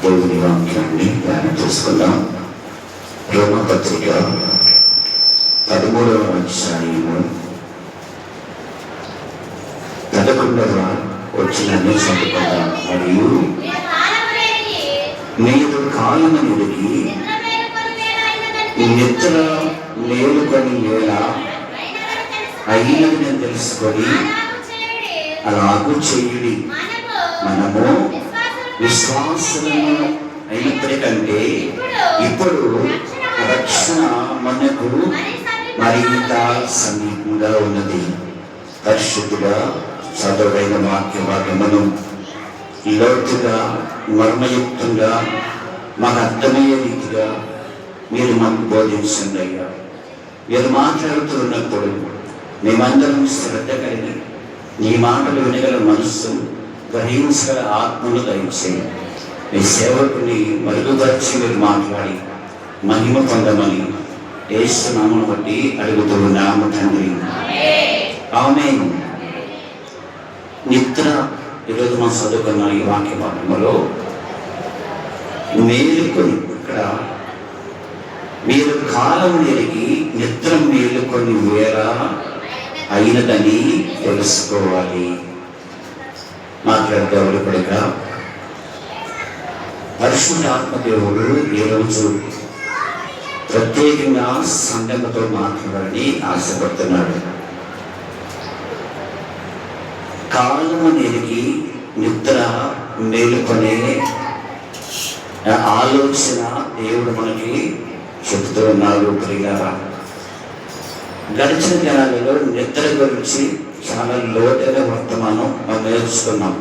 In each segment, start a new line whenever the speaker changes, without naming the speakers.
దేవుని వాక్యాన్ని ధ్యానం చేసుకుందాం. రోమపత్రిక 13వ అధ్యాయము 11వ వచనాన్ని చదువుకుందాం. మరియు మీరు కాలమనిడికి నిద్ర మేలుకొని వేళ అయినది తెలుసుకొని అలాగూ చేయుడి. మనము విశ్వాసులను అయినప్పటికంటే ఇప్పుడు రక్షణ మనకు మరింత సమీపంగా ఉన్నది. పరిశుద్ధుగా చదువైన వాక్య భాగమును లోతుగా మర్మయుక్తంగా మాకు అర్థమయ్యే రీతిగా మీరు మాకు బోధించండి అయ్యా. మీరు మాట్లాడుతూ ఉన్నప్పుడు మేమందరం శ్రద్ధ కలిగి నీ మాటలు వినగల మనస్సు, గ్రహించగల ఆత్మను దయచేయి. మీ సేవకుని మరుగుపరిచి మీరు మాట్లాడి మహిమ పొందమని యేసు నామమును బట్టి అడుగుతూ ఉన్నాము తండ్రి, ఆమేన్. నిద్ర ఈరోజు మనం చదువుకున్న ఈ వాక్య భాగంలో మేలుకొని, ఇక్కడ మీరు కాలం ఎరిగి నిద్ర మేలుకొని వేళ అయినదని తెలుసుకోవాలి. మాట్లాడేవాళ్ళు కూడా పరిశుద్ధాత్మదేవుడు ఈరోజు ప్రత్యేకంగా సంఘంతో మాట్లాడాలని ఆశపడుతున్నాడు. కాలం అనేది నిద్ర మేలుకొనే ఆలోచన దేవుడు మనకి చెబుతూ ఉన్నారు. ప్రియులారా, గడిచిన దినాలలో నిద్ర గురించి చాలా లోతైన వర్తమానం మనం నేర్చుకున్నాం.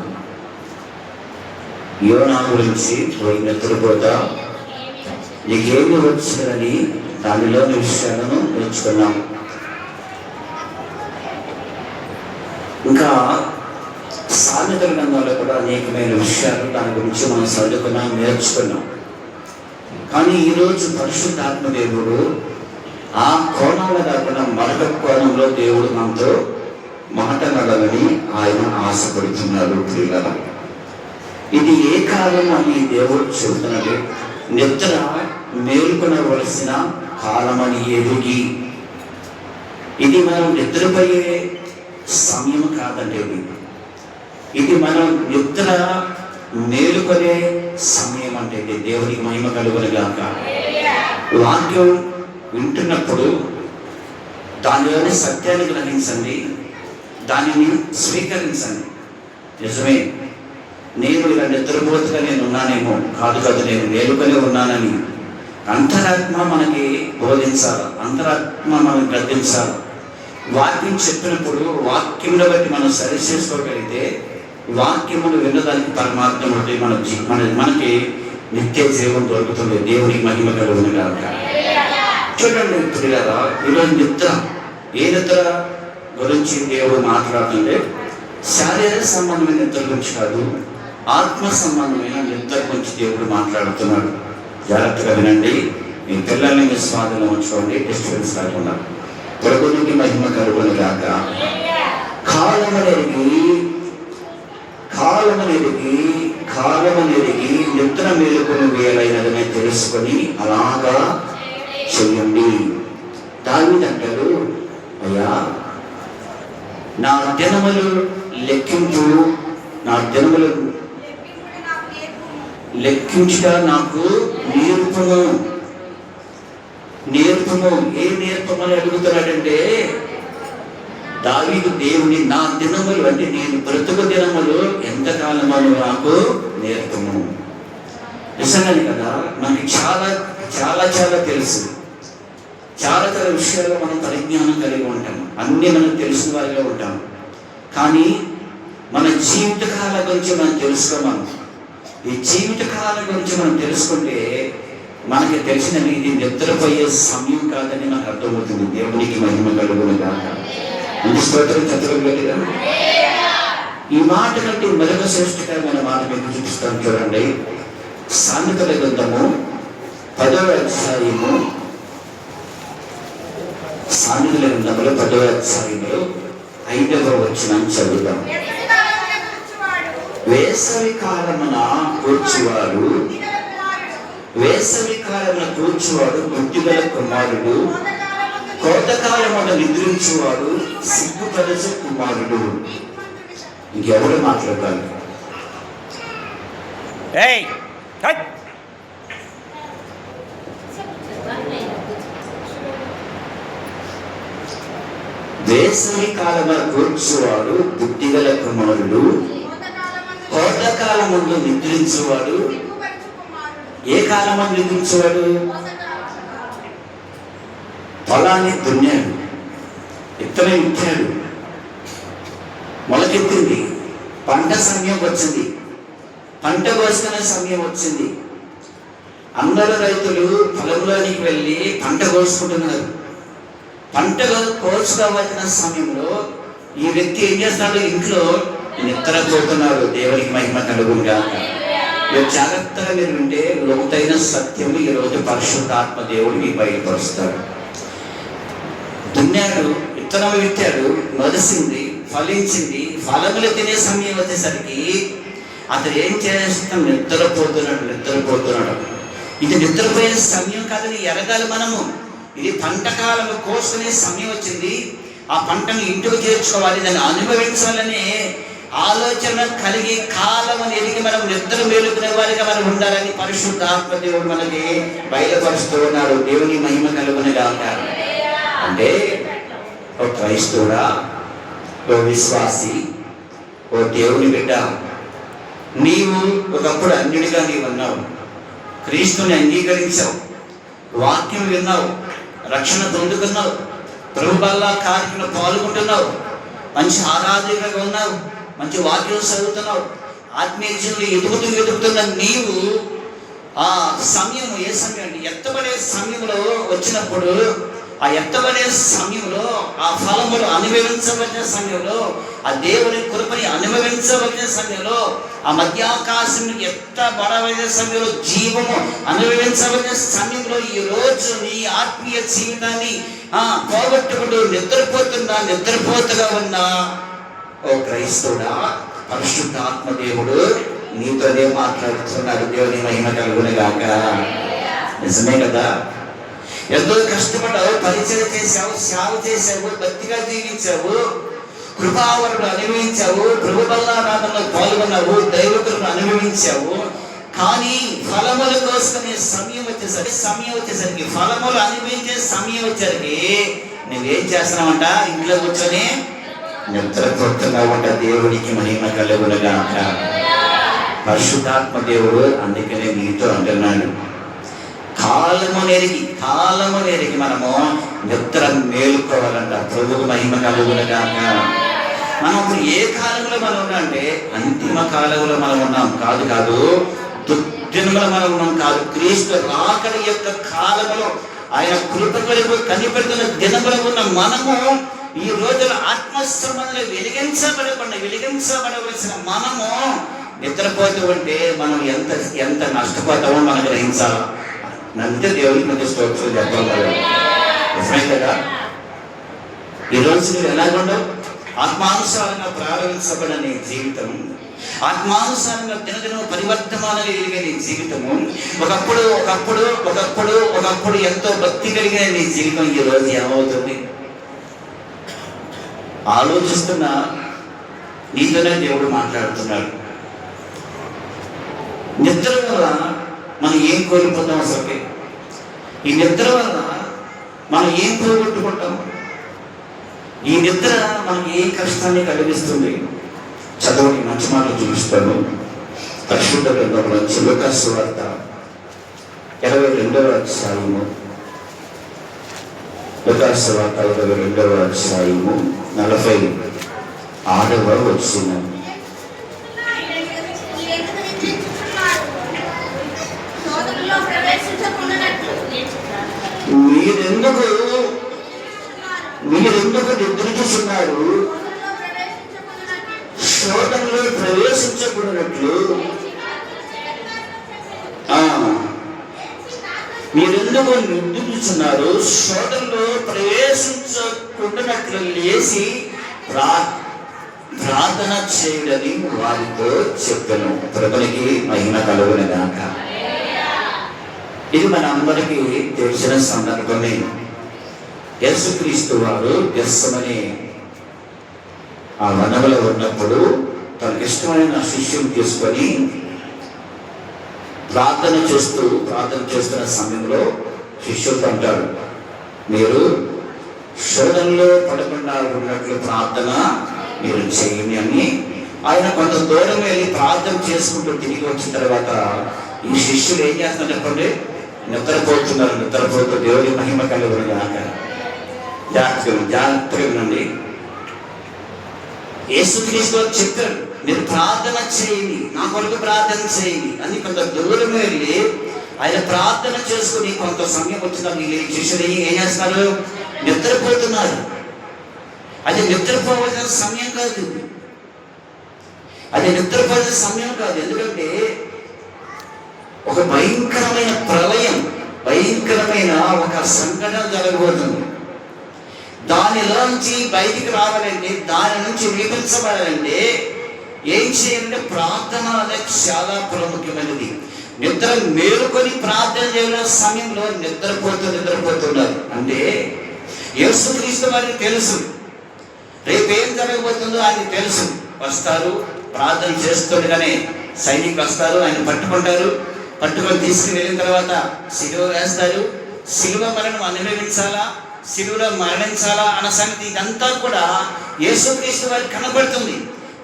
యోనా గురించి పోయి నిద్రపోతా నీకేమి వచ్చిందని దానిలోని విషయాలను నేర్చుకున్నాం. ఇంకా సామెతల గ్రంథంలో కూడా అనేకమైన విషయాలు దాని గురించి మనం చదువుకున్నాం, నేర్చుకున్నాం. కానీ ఈరోజు పరిశుద్ధాత్మదేవుడు ఆ కోణంలో కాకుండా మరొక కోణంలో దేవుడు మనతో మాట్లాడాలని ఆయన ఆశపడుతున్నాడు. ప్రియులారా, ఇది ఏ కాలం అని దేవుడు చెబుతున్నాడు. నిద్ర మేలుకొనవలసిన కాలమని ఎదిగి, ఇది మనం నిద్రపోయే సమయం కాదండి. ఇది మనం నిద్ర మేలుకొనే సమయం అంటే దేవునికి మహిమ కలుగునుగాక. వాక్యం వింటున్నప్పుడు దానిలోని సత్యాన్ని గ్రహించండి, దానిని స్వీకరించండి. నిజమే, నేను ఇలా నిద్రపోతుగా నేను ఉన్నానేమో, కాదు కాదు నేను మేలుకొని ఉన్నానని అంతరాత్మ మనకి బోధించాలి, అంతరాత్మ మనకి గద్దించాలి. వాక్యం చెప్పినప్పుడు వాక్యంలో బట్టి మనం సరి చేసుకోగలిగితే వాక్యమును వినడానికి పరమార్థం ఉంటుంది. మనకి నిత్య జీవం దొరుకుతుంది. దేవునికి మహిమ కలుగునుగాక. చూడండి ప్రియులారా, ఈరోజు నిద్ర, ఏ నిద్ర గురించి దేవుడు మాట్లాడుతుంటే శారీరక సంబంధమైన నిద్ర గురించి కాదు, ఆత్మ సంబంధమైన నిద్ర గురించి దేవుడు మాట్లాడుతున్నాడు. జాగ్రత్తగా వినండి. మీ పిల్లల్ని మీ స్వాధీనం ఉంచుకోండి, డిస్టర్బెన్స్ కాకుండా. ప్రభువునికి మహిమ కలుగునుగాక. కాలమనేది నిద్ర మేలుకొని వేలైనదని తెలుసుకొని అలాగా చెయ్యండి. దావీదు అంటాడు, అయ్యా నా దినములు లెక్కించు, నా దినములు లెక్కించుట నాకు నేర్పును. ఏ నేర్పమని అడుగుతున్నాడంటే దావీదు దేవుని నా దినములు అంటే నేను బ్రతుకు దినములు ఎంతకాలమని నాకు నేర్పము. నిజంగానే కదా, మనకి చాలా చాలా చాలా తెలుసు, చాలా చాలా విషయాల్లో మనం పరిజ్ఞానం కలిగి ఉంటాం, అన్నీ మనకు తెలిసిన వారిగా ఉంటాం. కానీ మన జీవితకాల గురించి మనం తెలుసుకోమను. ఈ జీవితకాలం గురించి మనం తెలుసుకుంటే మనకి తెలిసిన ఇది నిద్రపోయే సమయం కాదని మనకు అర్థమవుతుంది. దేవునికి మహిమ కలుగునుగాక. స్తోత్రం చదువుగా. ఈ మాట కంటే మరొక శ్రేష్టకరమైన మాట మీకు చూపిస్తాను. చూడండి, సామెతల గ్రంథము 10వ అధ్యాయము, సామెతల గ్రంథములో 10వ అధ్యాయంలో 5వ వచనం చదువుతాం. వేసవి కాలమున వచ్చేవాడు వేసవి కాలమున కూర్చువాడు బుద్ధిగల కుమారుడు, కోతకాలమున నిద్రించువాడు సిగ్గుపరచు కుమారుడు. ఇంకెవరు మాట్లాడాలి? వేసవి కాలమున కూర్చువాడు బుద్ధిగల కుమారుడు, కోతకాలమున నిద్రించువాడు. ఏ కాలమున నిద్రించువాడు? పొలాన్ని దున్నాడు, విత్తనం ఇచ్చాడు, మొలకెత్తింది, పంట సమయం వచ్చింది, పంట కోసుకునే సమయం వచ్చింది. అందరూ రైతులు పొలంలోనికి వెళ్ళి పంట కోసుకుంటున్నారు. పంట కోసుకోవాల్సిన సమయంలో ఈ వ్యక్తి ఏం చేస్తున్నాడు? ఇంట్లో నిద్రపోతున్నాడు. దేవునికి మహిమ కలుగుగా. జాగ్రత్తగా మీరు వింటే లోతైన సత్యము ఈరోజు పరిశుద్ధాత్మ దేవుడు మీ బయలుపరుస్తాడు. దున్నాడు, విత్తనం విత్తాడు, మొలిసింది, ఫలించింది. ఫలములు తినే సమయం వచ్చేసరికి అతను ఏం చేస్తాం? నిద్రపోతున్నాడు. ఇది నిద్రపోయే సమయం కాదని ఎరగాలి మనము. ఇది పంట కాలం కోసుకునే సమయం వచ్చింది. ఆ పంటను ఇంటికి చేర్చుకోవాలి, దాన్ని అనుభవించాలనే ఆలోచన కలిగి కాలం ఎదిగి మనం నిద్ర మేలుకునే వారిగా మనం ఉండాలని పరిశుద్ధాత్మ దేవుడు మనకి బయలుపరుస్తూ ఉన్నాడు. దేవుని మహిమ కలుగునిగా ఉంటారు. అంటే ఓ క్రైస్తవుడా, ఓ విశ్వాసి, ఓ దేవుని బిడ్డ, నీవు ఒకప్పుడు అన్యుడిగా నీవు ఉన్నావు. క్రీస్తుని అంగీకరించావు, వాక్యం విన్నావు, రక్షణ పొందుకున్నావు, ప్రభు వల్ల కార్యక్రమంలో పాల్గొంటున్నావు, మంచి ఆరాధకులుగా ఉన్నావు, మంచి వాక్యం చదువుతున్నావు, ఆత్మీయ జీవులు ఎదుగుతున్న నీవు ఆ సమయం ఏ సమయం అంటే ఎత్తబడే సమయంలో వచ్చినప్పుడు, ఆ ఎత్తబడే సమయంలో, ఆ ఫలములు అనుభవించవలసిన సమయంలో, ఆ దేవుని కృపని అనుభవించవలసిన సమయంలో, ఆ మధ్యాకాశం ఎత్తబడవలసిన సమయంలో, జీవము అనుభవించవలసిన సమయంలో ఈ రోజు నీ ఆత్మీయ జీవితాన్ని పోగొట్టుకుంటూ నిద్రపోతుగా ఉన్నా ఓ క్రైస్తవుడా, పరిశుద్ధాత్మ దేవుడు నీతోనే మాట్లాడుతున్నాడు. దేవుని మహిమ కలుగునిగాక. నిజమే కదా? ఎంతో కష్టపడ్డావు, పరిచయం చేశావు, సేవ చేశావు, భక్తిగా జీవించావు, కృపావరుడు అనుభవించావు, ప్రభు బల్లారాధనలో పాల్గొన్నావు, దైవకులను అనుభవించావు. కానీ ఫలములు కోసుకునే సమయం వచ్చేసరికి ఫలములు అనుభవించే సమయం వచ్చేసరికి నువ్వేం చేస్తున్నావంట? ఇంట్లో కూర్చొని నిద్రపోతున్నావంట. దేవుడికి మహిమ కలుగునిగాక. పరిశుద్ధాత్మ దేవుడు అందుకనే నీతో అంటున్నాడు, కాలము నెరిగి మనము నిద్ర మేలుకోవాలంట. ప్రభువు మహిమ కలుగునిగాక. మనం ఇప్పుడు ఏ కాలంలో మనం ఉన్నాం అంటే అంతిమ కాలంలో మనం ఉన్నాం కాదు, దుర్దినములో మనం ఉన్నాం కాదు, క్రీస్తు రాకడ యొక్క కాలంలో ఆయన కృప కొరకు కనిపెడుతున్న దినములో ఉన్న మనము ఈ రోజున ఆత్మశ్రమను వెలిగించబడవలసిన మనము నిద్రపోతూ ఉంటే మనం ఎంత నష్టపోతామో మనం గ్రహించాలి. నంతే దేవుడికి మధ్య స్తోత్రం చెప్పగలరు. నిజమే కదా? ఈరోజు మీరు ఎలాగుండవు? ఆత్మానుసారంగా ప్రారంభించబడని జీవితం, ఆత్మానుసారంగా దినదినం పరివర్తమానం కలిగిన నీ జీవితము, ఒకప్పుడు ఎంతో భక్తి కలిగిన నీ జీవితం ఈరోజు ఏమవుతుంది? ఆలోచిస్తున్నా నీతోనే దేవుడు మాట్లాడుతున్నాడు. నిద్ర వల్ల మనం ఏం కోల్పోతాం? అసలు ఈ నిద్ర వల్ల మనం ఏం పోగొట్టుకుంటాం? ఈ నిద్ర మనకి ఏ కష్టాన్ని కలిగిస్తుంది? చదవని మంచి మాటలు చూపిస్తాను. పరిశుద్ధ గ్రంథంలో లూకా సువార్త 22వ అధ్యాయము, లూకా సువార్త 22వ అధ్యాయము 46వ వచనం. మీరెందుకు నిద్రించుచున్నారు? శోధనలో ప్రవేశించకూడనట్లు. మీరెందుకు నిద్రించుచున్నారు? శోధనలో ప్రవేశించకుండానట్లు లేచి ప్రార్థన చేయడని వారితో చెప్పాను. ప్రభునికి మహిమ కలుగునిగాక. ఇది మన అందరికీ తెలిసిన సందర్భమే. యేసుక్రీస్తు వారు గెత్సెమనే ఆ వనములో ఉన్నప్పుడు తనకి ఇష్టమైన శిష్యుని తీసుకొని ప్రార్థన చేస్తున్న సమయంలో శిష్యులతో అంటాడు, మీరు శోధనలో పడకుండా ఉన్నట్లు ప్రార్థన మీరు చేయండి అని. ఆయన కొంత దూరం వెళ్ళి ప్రార్థన చేసుకుంటూ తిరిగి వచ్చిన తర్వాత ఈ శిష్యులు ఏం చేస్తున్నారు చెప్పండి? నిద్రపోతూ దేవుడి మహిమ కలుగును గాక. జాగ్రత్తగా ఉండండి. యేసుక్రీస్తు చెప్పారు, మీరు ప్రార్థన చేయండి, నా కొరకు ప్రార్థన చేయండి అని. కొంత దూరం వెళ్ళి ఆయన ప్రార్థన చేసుకుని కొంత సమయం వచ్చిన శిష్యులు ఏం చేస్తున్నారు? నిద్రపోతున్నారు. అది నిద్రపోవాల్సిన సమయం కాదు, ఎందుకంటే ఒక భయంకరమైన ప్రళయం, భయంకరమైన ఒక సంఘటన జరగబోతుంది. దానిలోంచి బయటికి రావాలంటే, దాని నుంచి విమర్శపడాలంటే ఏం చేయాలంటే ప్రార్థన అనేది చాలా ప్రాముఖ్యమైనది. నిద్ర మేలుకొని ప్రార్థన చేయడం సమయంలో నిద్రపోతున్నారు. అంటే యేసుక్రీస్తు వారికి తెలుసు రేపేం జరగబోతుందో ఆయన తెలుసు. వస్తారు, ప్రార్థన చేస్తుండగానే సైనికులు వస్తారు, ఆయన పట్టుకొని తీసుకుని వెళ్ళిన తర్వాత సిలువ వేస్తారు. సిలువ మరణం అనుభవించాలా, సిలువలో మరణించాలా అన్న సంగతి ఇదంతా కూడా యేసుక్రీస్తు వారికి కనబడుతుంది.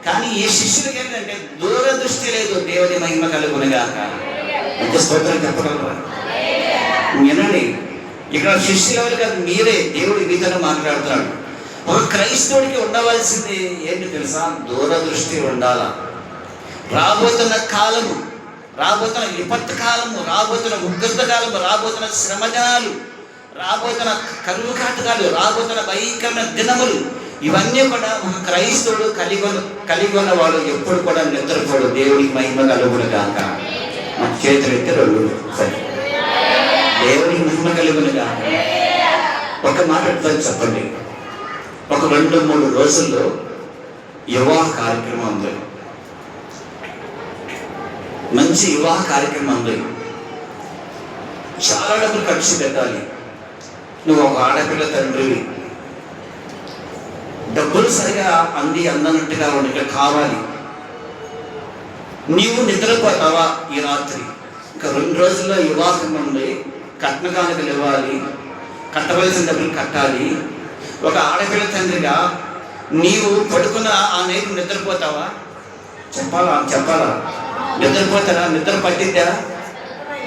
కానీ ఈ శిష్యులకి ఏంటంటే దూరదృష్టి లేదు. దేవుని మహిమ కలుగునుగాక. అంటే స్తోత్రం చెప్పగలరా? వినండి, ఇక్కడ శిష్యులు ఎవరు కాదు, మీరే. దేవుడి మీతో మాట్లాడుతున్నాడు. ఒక క్రైస్తవుడికి ఉండవలసింది ఏంటి తెలుసా? దూరదృష్టి ఉండాలా. రాబోతున్న కాలము, రాబోతున్న విపత్తు కాలము, రాబోతున్న ఉగ్రత కాలము, రాబోతున్న శ్రమజనాలు, రాబోతున్న కరువు కాటకాలు, రాబోతున్న భయంకరమైన దినములు, ఇవన్నీ కూడా ఒక క్రైస్తవుడు కలిగి ఉన్నవాడు ఎప్పుడు కూడా నిద్రపోడు. దేవుడికి మహిమ కలుగును గాక. మన చేతులు ఎత్తి రెండు సరే, దేవుడికి మహిమ కలుగును గాక. ఒక మాట చెప్పండి, ఒక 2-3 రోజుల్లో వివాహ కార్యక్రమం ఉంది, మంచి వివాహ కార్యక్రమం ఉంది. చాలా డబ్బులు ఖర్చు పెట్టాలి. నువ్వు ఒక ఆడపిల్ల తండ్రివి, డబ్బులు సరిగా అందనట్టుగా ఉండగా కావాలి. నీవు నిద్రపోతావా ఈ రాత్రి? ఇంకా 2 రోజుల్లో వివాహం ఉంది, కట్న కానుకలు ఇవ్వాలి, కట్టవలసిన డబ్బులు కట్టాలి. ఒక ఆడపిల్ల తండ్రిగా నీవు పడుకున్న ఆ నైట్ నిద్రపోతావా? చెప్పాలా? నిద్రపోతారా? నిద్ర పట్టిద్దా?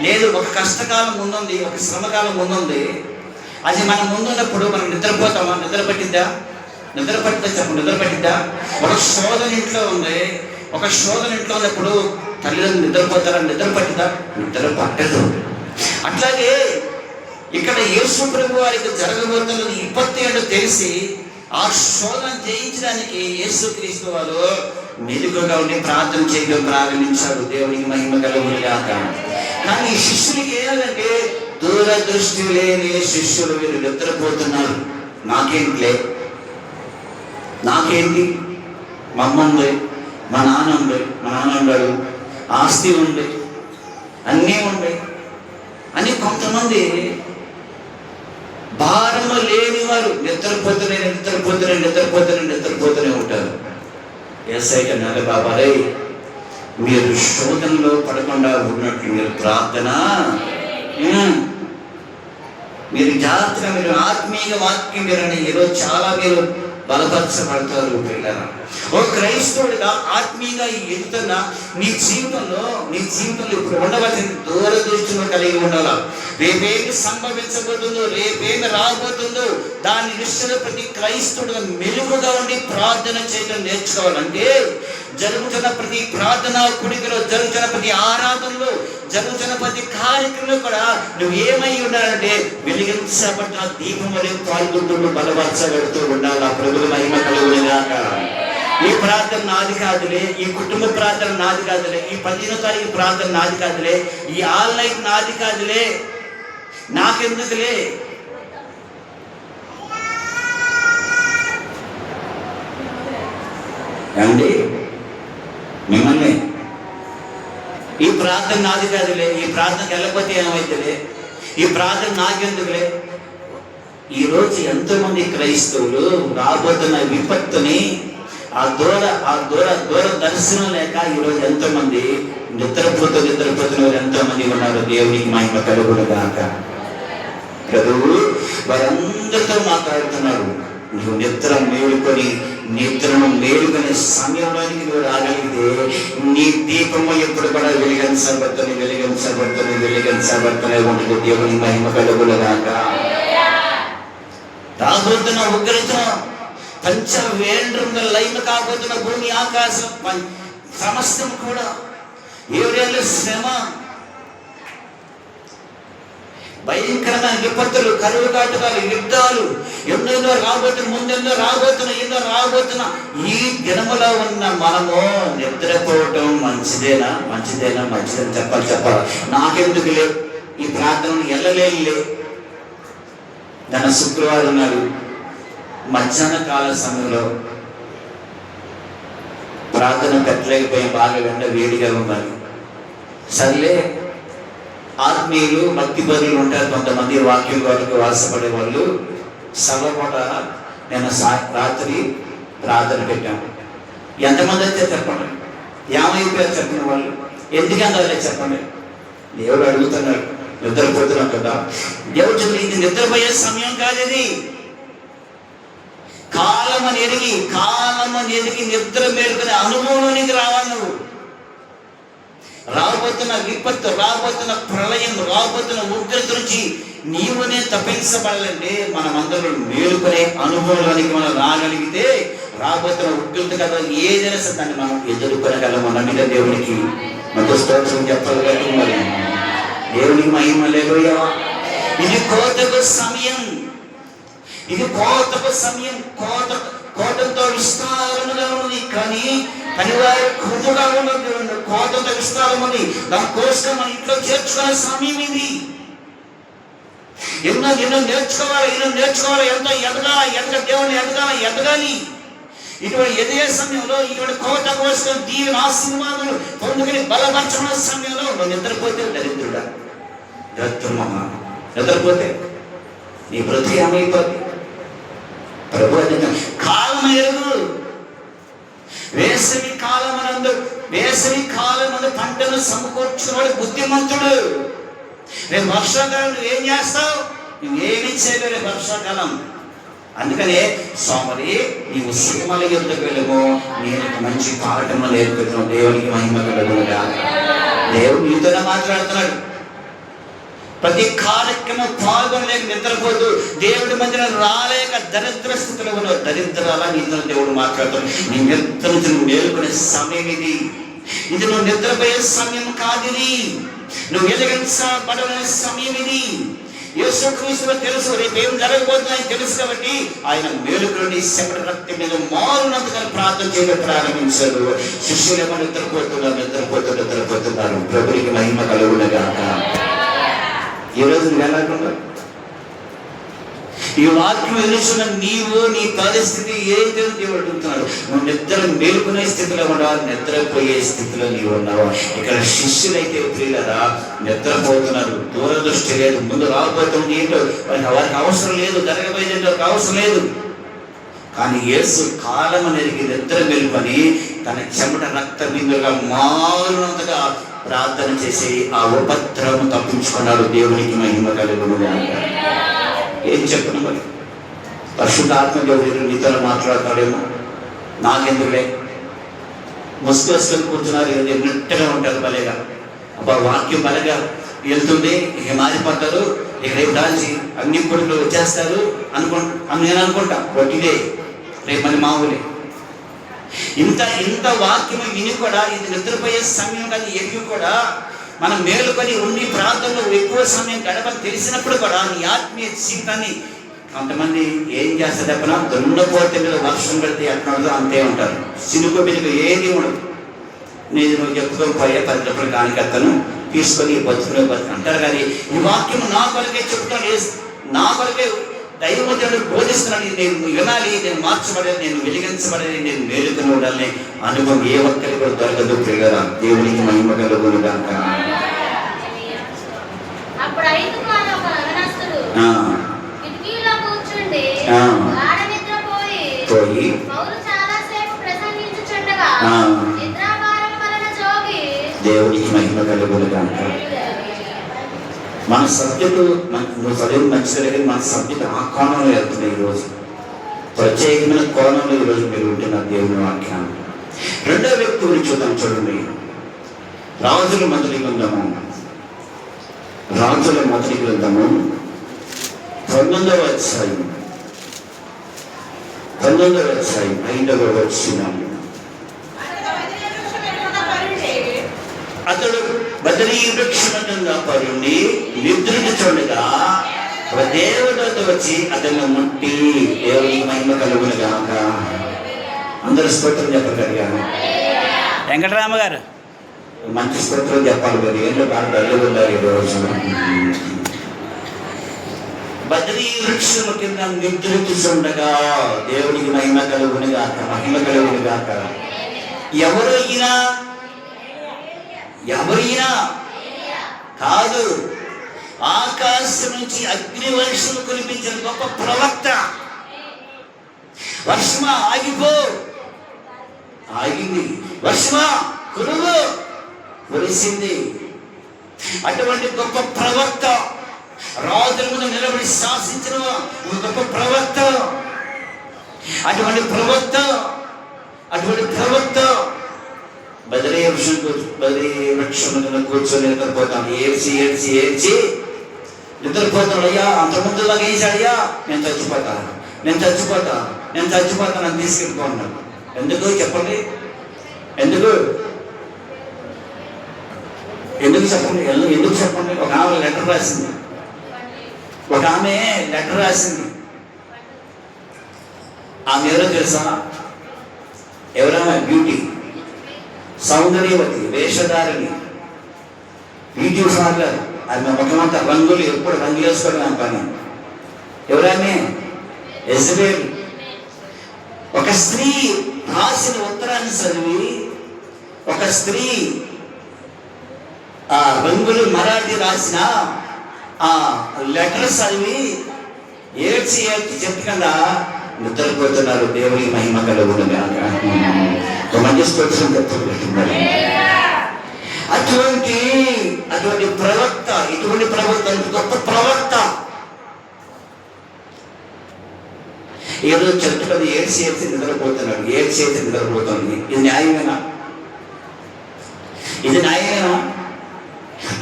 లేదు. ఒక కష్టకాలం ముందుంది, ఒక శ్రమకాలం ముందుంది. అది మన ముందున్నప్పుడు మనం నిద్రపోతామా? నిద్ర పట్టిద్దా? చెప్పండి, నిద్ర పట్టిద్దా? ఒక శోధన ఇంట్లో ఉంది, ఒక శోధన ఇంట్లో ఉన్నప్పుడు తల్లిదండ్రులు నిద్రపోతారా? నిద్ర పట్టిద్దా? నిద్ర పట్టదు. అట్లాగే ఇక్కడ యేసు ప్రభు వారికి జరగబోతున్నది విపత్తు ఏంటో తెలిసి ఆ శోధన జయించడానికి యేసుక్రీస్తు వారు మెలుగుగా ఉండి ప్రార్థన చేయడం ప్రారంభించాడు. దేవునికి మహిమ కలుగును గాక. కానీ ఈ శిష్యులకి ఏదంటే దూరదృష్టి లేని శిష్యులు, వీరు నిద్రపోతున్నారు. నాకేంటి, మా అమ్మ ఉంది, మా నాన్న ఉన్నాడు, ఆస్తి ఉంది, అన్నీ ఉన్నాయి అని కొంతమంది భారము లేని వారు నిద్రపోతూనే ఉంటారు. ఎస్ఐట నాన్న బాబారే, మీరు శోధనలో పడకుండా ఉన్నట్లు మీరు ప్రార్థన, మీరు జాగ్రత్తగా, మీరు ఆత్మీయ వాక్యం మీరని ఈరోజు చాలా మీరు బలపరచబడతారు. పిల్లల ఓ క్రైస్తవుడిగా ఆత్మీయంగా ఎదుగుతున్న నీ జీవితంలో ఇప్పుడు ఉండవలసిన దూరదృష్టిని కలిగి ఉండాలా. రేపేమి సంభవించబోతుందో, రేపేమి రాబోతుందో దాని విషయంలో ప్రతి క్రైస్తవుడిగా మెలుగుగా ఉండి ప్రార్థన చేయడం నేర్చుకోవాలంటే జరుగుతున్న ప్రతి ప్రార్థన కుడికలో, జరుగుతున్న ప్రతి ఆరాధనలో, జరుగుతున్న ప్రతి కార్యక్రమంలో కూడా నువ్వు ఏమై ఉండాలంటే వెలిగించబడ్డ దీపం వలె పాల్గొంటూ బలపరచబడుతూ ఉండాలా. ప్రభువు మహిమ కలుగును గాక. ఈ ప్రార్థన నాది కాదులే, ఈ కుటుంబ ప్రార్థన నాది కాదులే, ఈ 15వ తారీఖు ప్రార్థన నాది కాదులే, ఈ ఆన్లైన్ నాది కాదులే, నాకెందుకులే. ఏమండి, మిమ్మల్ని ఈ ప్రార్థన నాది కాదులే, ఈ ప్రార్థనకి వెళ్ళకపోతే ఏమైతుందిలే, ఈ ప్రార్థన నాకెందుకులే. ఈరోజు ఎంతోమంది క్రైస్తవులు రాబోతున్న విపత్తుని ఆ దూర దర్శనం లేక ఈరోజు ఎంతోమంది నిద్రపోతున్న వారు ఎంతోమంది ఉన్నారు. దేవునికి మహిమ కలుగును గాక. ప్రభువు వారందరితో మాట్లాడుతున్నారు. నువ్వు నిద్రను మేలుకొని సమయంలోనికి నువ్వు రాగలిగితే నీ దీపము ఎప్పుడు కూడా వెలిగించబడుతూనే ఉంటుంది. దేవుని మహిమ కలుగును గాక. రాబోతున్న ఉగ్రత, పంచవేంద్రముల లైన్ కాబోతున్న భూమి ఆకాశం సమస్తం కూడా 7 ఏళ్ళ శ్రమ, భయంకరమైన విపత్తులు, కరువు కాటకాలు, యుద్ధాలు ఎన్నో రాబోతున్న ఈ దినములో ఉన్న మనము నిద్రపోవటం మంచిదేనా చెప్పాలి. నాకెందుకులే, ఈ ప్రార్థనను వెళ్ళలేనులే. తన శుక్రవారం నాడు మధ్యాహ్న కాల సమయంలో ప్రార్థన పెట్టలేకపోయాం, బాగా వెంట వేడిగా ఉండాలి. సర్లే, ఆత్మీయులు భక్తి పరులు ఉంటారు కొంతమంది, వాక్యం వరకు వాసపడే వాళ్ళు. సభపూట నేను రాత్రి ప్రార్థన పెట్టాము. ఎంతమంది అయితే చెప్పండి, 50 పేరు చెప్పిన వాళ్ళు. ఎందుకంటే చెప్పండి, దేవుడు అడుగుతున్నాడు. నిద్రపోతున్నాం కదా, దేవుడు ఇది నిద్రపోయే సమయం కాదు. ఇది కాలమని ఎరిగి నిద్ర మేలుకునే అనుభవంలోనికి రావాలి. నువ్వు రాబోతున్న విపత్తు, రాబోతున్న ప్రళయం, రాబోతున్న ఉగ్రత నుంచి నీవునే తప్పించబడాలంటే మనమందరూ మేలుకునే అనుభవంలోనికి మనం రాగలిగితే రాబోతున్న ఉగ్రత కదా ఏదైనా సరే దాన్ని మనం ఎదుర్కొనగలము. నమ్మిన దేవునికి మంచి స్తోత్రం చెప్పగలరు. మరి దేవునికి మహిమ లేవయ్యా. ఇది కోతకు సమయం, కోటంతో విస్తారముగా ఉంది, కానీ పనివారి కొద్దుగా ఉన్నది. కోటంతో విస్తారం ఉంది, దానికోసం మన ఇంట్లో చేర్చుకునే సమయం ఇది. ఎన్నో నేర్చుకోవాలి, ఎంతో దేవుని ఎదగాలి. ఇటువంటి ఎదిగే సమయంలో, ఇటువంటి కోట కోసం దీవెన ఆశీర్వాదాలు పొందుకుని బలపరచిన సమయంలో నువ్వు నిద్రపోతే దరిద్రుడా, నిద్రపోతే నీ బ్రతికి ఏమైపోతుంది. ప్రభు కాలం ఎరుగు. వేసవి కాలమందు పంటను సమకూర్చుకున్నాడు బుద్ధిమంతుడు. రేపు వర్షాకాలం నువ్వేం చేస్తావు? నువ్వేమి చేయలేవు రేపు వర్షాకాలం. అందుకనే సోమరి నీవు సినిమాల యుద్ధకు వెళ్ళము, నేను మంచి పాఠము నేర్పుతున్నావు. దేవునికి మహిమ కలుగునుగా. దేవుడు నీతోనే మాట్లాడుతున్నాడు. ప్రతి కార్యక్రమం పాల్గొనలేక నిద్రపోతూ దేవుడి మధ్యన రాలేక దరిద్ర స్థితిలో ఉన్నావు. దరిద్రాలా నీతో దేవుడు మాట్లాడుతాడు. నీ నిద్ర నుంచి నువ్వు మేలుకునే సమయం ఇది. నువ్వు నిద్రపోయే సమయం కాదు, ఇది నువ్వు వెలిగించబడే సమయం. ఇది యేసుక్రీస్తులో తెలుసు, రేపు ఏం జరగబోతుందని తెలుసు కాబట్టి ఆయన మేలుకుని శపట రక్తం మీద మారునంతగా ప్రార్థన చేయడం ప్రారంభించారు. శిష్యులు ఏమో నిద్రపోతున్నారు. ప్రభునికి మహిమ కలుగునుగాక. ఈ రోజు నువ్వు వెళ్ళకుండా ఈ వాక్యం ఎదుర్కొన్న నీవు, నీ పరిస్థితి ఏంటో దేవుడు అడుగుతున్నాడు. నువ్వు నిద్ర మేలుకునే స్థితిలో ఉన్నావు, నిద్రపోయే స్థితిలో నీవు ఉన్నావు. ఇక్కడ శిష్యులైతే ప్రియులరా నిద్రపోతున్నారు. దూరదృష్టి లేదు, ముందు రాబోతుంది ఏంటో వారికి అవసరం లేదు, జరగబోయేంటో అవసరం లేదు. కానీ యేసు కాలం అనేది నిద్ర మేలుకొని తన చెమట రక్త బిందుగా మారునంతగా ప్రార్థన చేసి ఆ ఉపద్రవం తప్పించుకున్నాడు. దేవునికి మహిమ కలుగునుగాక. ఏం చెప్పను మరి, పరిశుద్ధాత్మ దేవుడు నీతో మాట్లాడతాడేమో. నాకెందుకులే, ముసుకొని కూర్చున్నారు, నిట్టగా ఉంటారు భలేగా. అబ్బా వాక్యం బలగా వెళ్తుంది, ఇక మారిపోతారు, ఇక రేపు దాల్చి అన్ని కొడుకులు వచ్చేస్తారు నేను అనుకుంటా. ఒకటిదే రేపు మళ్ళీ మామూలే. ఇంత వాక్యం విని కూడా ఇది నిద్రపోయే సమయం కాదు ఎరిగి కూడా మనం మేలుకొని ఉండి ప్రాంతంలో ఎక్కువ సమయం గడపని తెలిసినప్పుడు కూడా నీ ఆత్మీయ జీవితాన్ని కొంతమంది ఏం చేస్తారు చెప్పిన దున్నపోతే మీద వర్షం పడితే ఎట్లా అంతే ఉంటారు. సినుకు బినుకు ఏది ఉండదు. నువ్వు చెప్పుకోకపోయే 10 రూపాయలు కానికత్తను తీసుకొని బతుకునే అంటారు. కానీ ఈ వాక్యం నా కొరకే చెప్తాను, నా కొరకే దైవజనుడు బోధిస్తున్నాడు, నేను వినాలి, నేను మార్చబడాలి, నేను వెలిగించబడాలి, నేను మేలుకొని ఉండాలని అనుభవం ఏ ఒక్కరికి కూడా దొరకదు. ప్రియులారా, దేవునికి మహిమ కలుగును గాక. పోయి దేవునికి మహిమ కలుగును గాక. మన సబ్జెక్టు నువ్వు చదివి మంచిది, కానీ మన సబ్జెక్ట్ ఆ కోణంలో వెళ్తున్నాయి ఈరోజు. ప్రత్యేకమైన కోణంలో ఈరోజు మీరు ఉంటున్నారు దేవుని వాక్యాన్ని. రెండో వ్యక్తి గురించి చూద్దాం. చూడండి, రాజుల మొదటి గ్రంథము, రాజుల మొదటి గ్రంథము 19వ అధ్యాయం 5వ వచనం. అతడు బదరీ వృక్షమున పరుండి నిద్రించుచుండగా ఒక దేవదూత వచ్చి అతన్ని ముట్టి, దేవునికి మహిమ కలుగును గాక. అందరూ స్తోత్రం చెప్పగలిగాను.
వెంకటరామ గారు
మంచి స్తోత్రం చెప్పాలి కదా, ఏంటో బాగా డల్లు ఉండాలి ఈరోజు. బదరీ వృక్షము కింద నిద్రించుచుండగా దేవునికి మహిమ కలుగును గాక, మహిమ కలుగును గాక. ఎవరైనా కాదు, ఆకాశం నుంచి అగ్ని వర్షం కురిపించిన గొప్ప ప్రవక్త. వర్షమా ఆగిపో, ఆగింది. వర్షమా కురువు, కురిసింది. అటువంటి గొప్ప ప్రవక్త, రాజుల ముందు నిలబడి శాసించిన గొప్ప ప్రవక్త. అటువంటి ప్రవక్త బదరీ వృక్షం కూర్చొని నిద్రపోతాను. ఏడ్చి నిద్రపోతాడు. అయ్యా, అంతకుముందులాగా వేసాడయ్యా, నేను చచ్చిపోతాను అని తీసుకెళ్ళిపోతున్నాడు. ఎందుకు చెప్పండి? ఎందుకు చెప్పండి? ఒక ఆమె లెటర్ రాసింది. ఆమె ఎవరో తెలుసా? ఎవరైనా బ్యూటీ, సౌందర్యవతి, వేషధారిణి, బ్యూటీ పార్లర్. ఆమె ముఖమంతా రంగులు, ఎప్పుడు రంగులు వేసుకోవడం ఆమె పని. ఎవరామె? యెజబెల్. ఒక స్త్రీ రాసిన ఉత్తరాన్ని చదివి, ఒక స్త్రీ ఆ రంగులు మరాఠీ రాసిన ఆ లెటర్ చదివి ఏడ్చి చెప్పకుండా నిద్రపోతున్నారు. దేవుని మహిమ కలుగును గాక. మంచి స్తోత్రం చెప్తున్నారు. అటువంటి ప్రవక్త, గొప్ప ప్రవక్త ఏదో చెట్టులో ఏడ్చి నిద్రపోతున్నాడు. ఇది న్యాయమేనా?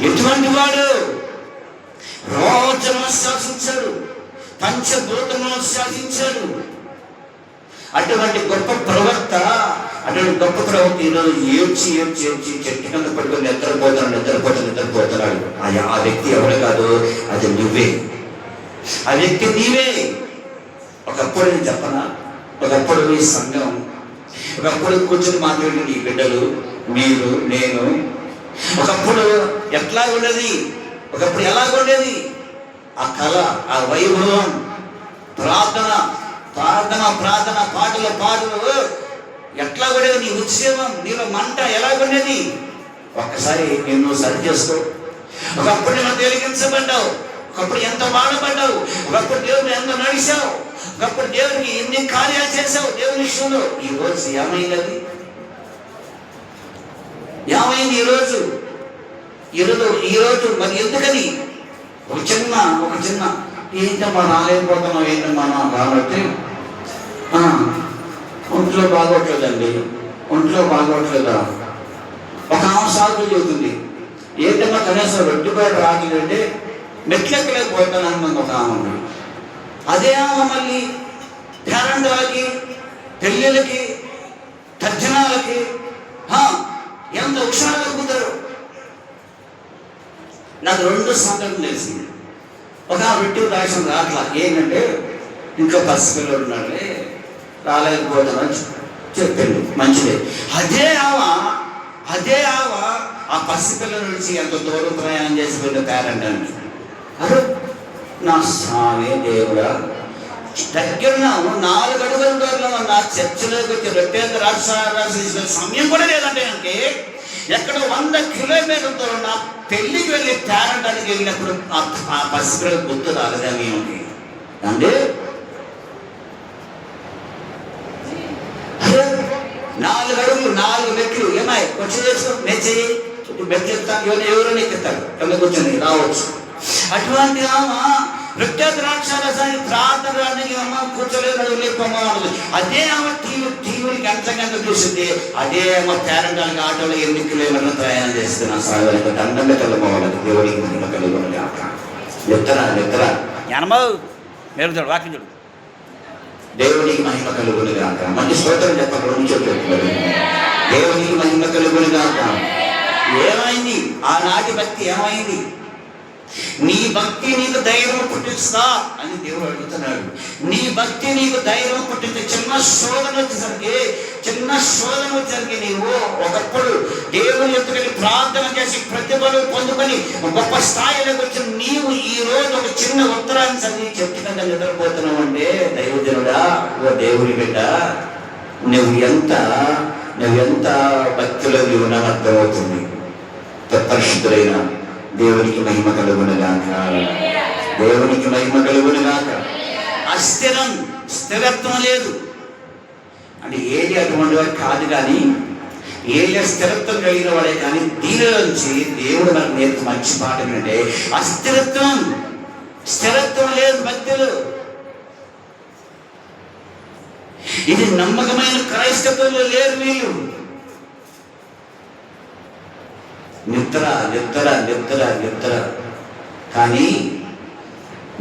ఎటువంటి వాడు? రాజును శాసించాడు, పంచభూతములను శాసించాడు. అటువంటి గొప్ప ప్రవక్త ఈరోజు ఏడ్చి చెట్టు కింద పడుకొని నిద్రపోతున్నాడు. ఆ వ్యక్తి ఎవరు కాదు, అది నువ్వే. ఆ వ్యక్తి నీవే. ఒకప్పుడు నేను చెప్పనా, ఒకప్పుడు ఈ సంఘం, ఒకప్పుడు కూర్చొని మాట్లాడి నీ బిడ్డలు, మీరు, నేను, ఒకప్పుడు ఎట్లా ఉండేది, ఒకప్పుడు ఎలాగుండేది? ఆ కళ, ఆ వైభవం, ప్రార్థన పాటలు ఎట్లా ఉండేది? నీ ఉత్సవం, నీలో మంట ఎలాగుండేది? ఒక్కసారి నేను సరి చేసుకో. ఒకప్పుడు నువ్వు తేలిగించబడ్డావు, ఒకప్పుడు ఎంత బాధపడ్డావు, ఒకప్పుడు దేవుడు ఎంత నడిచావు, ఒకప్పుడు దేవుడికి ఎన్ని కార్యాలు చేశావు దేవుని విషయంలో. ఈ రోజు ఏమైంది? ఈరోజు మరి ఎందుకని? ఒక చిన్న ఏంటమ్మా రాలేకపోతున్నావు, ఏంటమ్మా కాబట్టి ఒంట్లో బాగోట్లేదా? ఒక ఆమె సాగులు చెబుతుంది, ఏంటమ్మా కనీసం రొట్టిపేట రాకలేదంటే మెట్లెక్కలేకపోతాను ఒక ఆమె. అదే ఆమె మళ్ళీ పేరంటాలకి, పెళ్ళిళ్ళకి, తర్జనాలకి ఎంత ఉత్సాహం కలుగుతారు. నాకు 2 సంఘటనలు తెలిసింది. ఒక రొట్టి రాసిన రాట్లా, ఏంటంటే ఇంట్లో పసిపిల్లలు ఉన్నాడే, రాలేకపోతానని చెప్పింది. మంచిదే. అదే ఆవ ఆ పసిపిల్లల నుంచి ఎంత దూరం ప్రయాణం చేసి వెళ్ళి పేరంటాను. అరే నా స్వామి దేవుడా, దగ్గర 4 అడుగుల దూరంలో ఉన్న చర్చిలోకి వచ్చి రొట్టె రాష్ట్ర సమయం కూడా లేదంటే అంటే ఎక్కడ 100 కిలోమీటర్ల దూరం నా పెళ్లికి వెళ్ళి తేరడానికి వెళ్ళినప్పుడు ఆ పసిపిల్లలు గుర్తు రాలేదేమి అంటే 4 అడుగులు 4 మెట్లు ఏమాయి కొంచెం చేసుకో మెచ్చేయి మెట్లు చెప్తాను ఎవరైనా ఎక్కుతారు కింద కూర్చొని రావచ్చు. అటువంటి రొట్టె ద్రాక్షారసాన్ని ప్రార్థనకి అమ్మ కూర్చోలేదు లేపమ్మా అన్నది. అదే ఆమె టీవీకి గంట చూసింది. అదే అమ్మ పేరెంటానికి ఆటోలో 8 కిలోమీటర్లు ప్రయాణం చేస్తుంది. నా సాగరికి దండంగా కలుపుకోవాలి. దేవుడికి మహిమ కలుగుతుంది. నిద్ర
మెరుగుతాడు వాక్యం చూడు.
దేవునికి మహిమ కలుగుని కాక. మంచి స్తోత్రం చెప్పకుండా చెప్తున్నారు. దేవునికి మహిమ కలుగుని కాక. ఏమైంది ఆనాటి భక్తి? ఏమైంది? నీ భక్తి నీకు ధైర్యం పుట్టిస్తా అని దేవుడు అడుగుతున్నాడు. నీ భక్తి నీకు ధైర్యం పుట్టింది. చిన్న శోధన వచ్చేసరికి నీవు ఒకప్పుడు దేవుని ఎత్తుకొని ప్రార్థన చేసి ప్రతిభలు పొందుకొని గొప్ప స్థాయిలోకి వచ్చిన నీవు ఈ రోజు ఒక చిన్న ఉత్తరాన్ని చదివి చెట్టు కింద నిద్రపోతున్నావు అంటే దైవజనుడా, ఓ దేవుని బిడ్డ, నువ్వు ఎంత భక్తిలో నీవు నాకు అర్థమవుతుంది. పరిశుద్ధులైన దేవునికి మహిమ కలుగునుగాక. దేవునికి మహిమ కలుగునుగాక. స్థిరత్వం లేదు అంటే ఏది అటువంటి వాడు కాదు, కానీ ఏది స్థిరత్వం కలిగిన వాడే. కానీ దీనిలోంచి దేవుడు మనకు నేర్పు మంచి పాట ఏంటంటే స్థిరత్వం లేదు భక్తులు. ఇది నమ్మకమైన క్రైస్తవులు లేరు వీళ్ళు. నిద్ర కానీ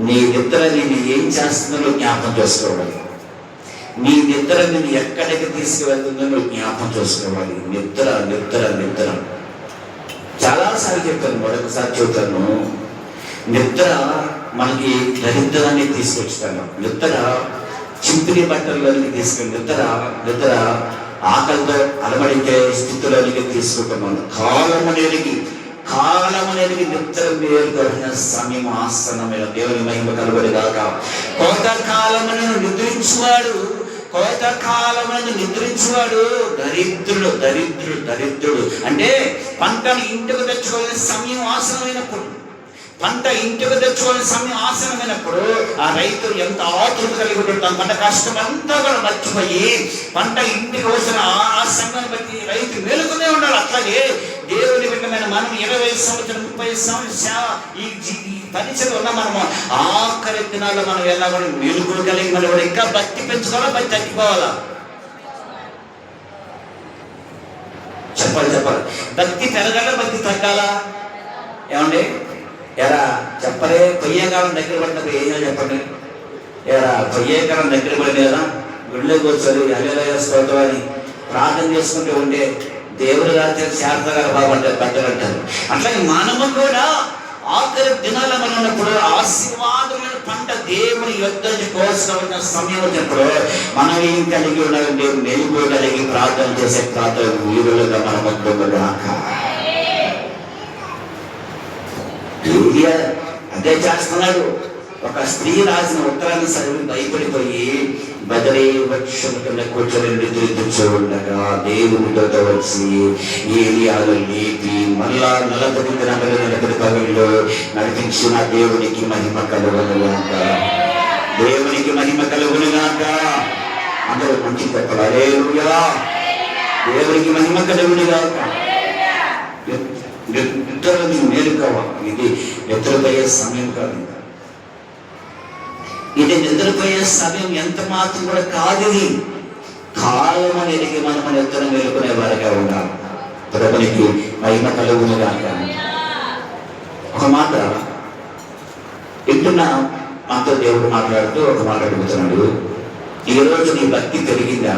నీ నిద్ర నేను ఏం చేస్తుందో జ్ఞాపకం చేసుకోవాలి. నీ నిద్ర నేను ఎక్కడికి తీసుకువెళ్తుందో జ్ఞాపకం చేసుకోవాలి. నిద్ర చాలాసార్లు చెప్తాను, మరొకసారి చెబుతాను. నిద్ర మనకి దరిద్రాన్ని తీసుకొచ్చుతాను. నిద్ర చింపిరి బట్టల్లోనికి తీసుకెళ్ళి నిద్ర ఆకలితో అలమడించే స్థితిలోనికి తీసుకుంటున్నాను. కాలం అనేది నిద్ర మేలుకొన్న సమయం ఆసనమైన దేవుని మహిమ కలుగునుగాక. కోతకాలమును నిద్రించువాడు దరిద్రుడు అంటే పంటను ఇంటికి తెచ్చుకోవాలని సమయం ఆసనమైనప్పుడు ఆ రైతు ఎంత ఆతృత కలిగి ఉంటాడు. పంట కష్టం అంతా కూడా మర్చిపోయి పంట ఇంటికి వచ్చిన ఆ సమయాన్ని బట్టి రైతు మేలుకునే ఉండాలి. అట్లాగే దేవుని బిడ్డమైన మనం 20 సంవత్సరం 30 సంవత్సరాలు ఈ పరిచయం ఉన్న మనము ఆఖరి దినాల్లో మనం ఎలా కూడా మేలుకులు కలిగి మనం కూడా ఇంకా భక్తి పెంచుకోవాలా, భక్తి తగ్గిపోవాలా? చెప్పాలి. భక్తి పెరగాల, భక్తి తగ్గాలా? ఏమండి ఎరా చెప్పరే? పొయ్యేకాలం దగ్గర పడినప్పుడు ఏం చెప్పండి. ఎరా పొయ్యేకాలం దగ్గర పడింది కదా, గుళ్ళో కూర్చొని హల్లెలూయా స్తోత్రం అని ప్రార్థన చేసుకుంటూ ఉంటే దేవుడు రాత్రి శారదగారు బాగుంటారు పెద్దలంటారు. అట్లాగే మనము కూడా ఆఖరి దినాల మనం ఉన్నప్పుడు ఆశీర్వాదమైన పంట దేవుని యొద్ద కోసుకోవాల్సిన సమయం వచ్చినప్పుడు మనం ఏం కలిగి ఉండాలంటే మెలుగుగలిగి ప్రార్థన చేసే ప్రార్థన వీరులుగా మనం వద్దుగాక. అదే చేస్తున్నాడు. ఒక స్త్రీ రాసిన ఉత్తరాన్ని చదివి భయపడిపోయి బదరీ వృక్షం కింద కూర్చొని నిద్రించు ఉండగా దేవునితో వచ్చి ఏలియాలో లేపి మళ్ళా 40 దినాలు 40 పగళ్ళు నడిపించిన దేవునికి మహిమ కలుగునుగాక. దేవునికి మహిమ కలుగునుగాక. అందరూ మంచి చెప్పాలి. హల్లెలూయా. దేవునికి మహిమ కలుగునుగాక. నిద్రని మేలుకోవాలి. ఇది నిద్రపోయే సమయం కాదు. ఇది నిద్రపోయే సమయం ఎంత మాత్రం కూడా కాదు. ఇది కాలం అనేది మనం నిద్ర మేలుకునే వారిగా ఉండాలి. ప్రభునికి మహిమ కలుగునుగాక. ఒక మాట వింటున్నా మాతో దేవుడు మాట్లాడుతూ ఒక మాట అడుగుతున్నాడు. ఈరోజు నీ భక్తి పెరిగిందా?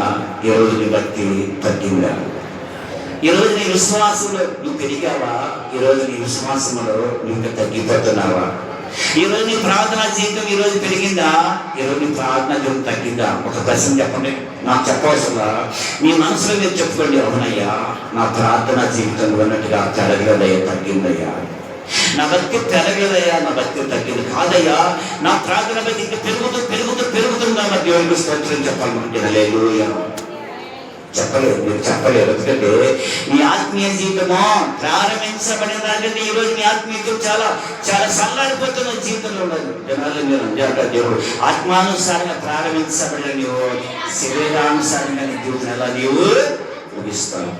ఈరోజు నీ భక్తి తగ్గిందా? ఈరోజు నీ విశ్వాసంలో నువ్వు పెరిగావా? ఈరోజు నీ విశ్వాసంలో నువ్వు తగ్గిపోతున్నావా? ఈరోజు నీ ప్రార్థనా జీవితం ఈరోజు పెరిగిందా? ఈరోజు నీ ప్రార్థనా జీవితం తగ్గిందా? ఒక ప్రశ్న చెప్పండి. నాకు చెప్పవలసిందా? మీ మనసులో మీరు చెప్పుకోండి, అవునయ్యా నా ప్రార్థనా జీవితం ఉన్నట్టుగా పెరగలేదయ్యా, తగ్గిందయ్యా. నా భక్తి పెరగలేదయ్యా, నా భక్తి తగ్గింది కాదయ్యా, నా ప్రార్థన భక్తి ఇంకా పెరుగుతుందా నా దేవునికి స్తోత్రం చెప్పాలనుకుంటే హల్లెలూయా చెప్పలేదు. మీరు చెప్పలేదు. ఎందుకంటే మీ ఆత్మీయ జీవితము ప్రారంభించబడిన దానికంటే ఈరోజు మీ ఆత్మీయత చాలా చాలా సల్లాడిపోతున్న జీవితంలో ఉండదు. జనాలు మీరు అంటారు దేవుడు ఆత్మానుసారంగా ప్రారంభించబడిన నీవు శరీరానుసారంగా నీ జీవితం ఎలా నీవు ముగిస్తావు.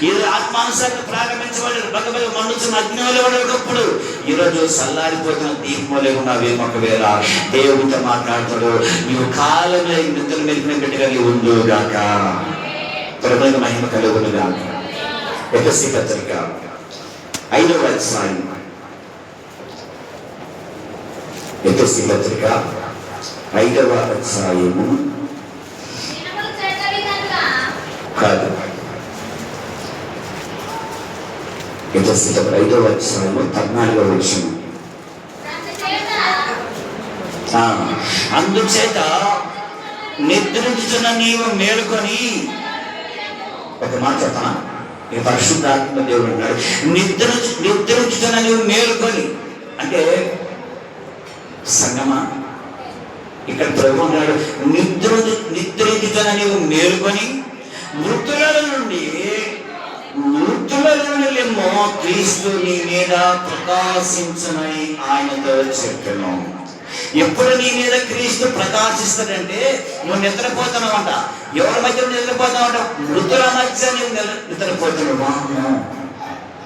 ఈరోజు ఆత్మానుసారంగా ప్రారంభించబడి బగబగ మండుతున్న అగ్నిలో ఒకప్పుడు ఈరోజు సల్లారిపోతున్న దీపంలో ఉన్నవేమో ఒకవేళ దేవుడితో మాట్లాడతాడు. నీవు కాలంలో నిద్ర మెలిపిన బిడ్డగా నీవు ఉండుగాక. ప్రభువుకి మహిమ కలుగునుగాక. ఎఫెసీ పత్రిక 5వ అధ్యాయం, ఎఫెసీ పత్రిక 5వ అధ్యాయము కాదు, ఎఫెసీ 5వ అధ్యాయము 14వ వచనం. అందుచేత నిద్రించుతున్న నీవు మేలుకొని, ఒక మాట చెప్పనా, ఈ పరిశుద్ధాత్మ దేవుడు అన్నాడు నిద్రించుతున్న నీవు మేలుకొని. అంటే సంగమా, ఇక్కడ ప్రభు అన్నాడు నిద్రించుతున్న నీవు మేలుకొని మృతులలో నుండి లేమో క్రీస్తు నీ మీద ప్రకాశించమని ఆయనతో చెప్పాను. ఎప్పుడు నీ మీద క్రీస్తు ప్రకాశిస్తాడంటే నువ్వు నిద్రపోతున్నావంట. ఎవరి మధ్య నిద్రపోతున్నావంట? మృతుల మధ్య నువ్వు నిద్రపోతున్నావు.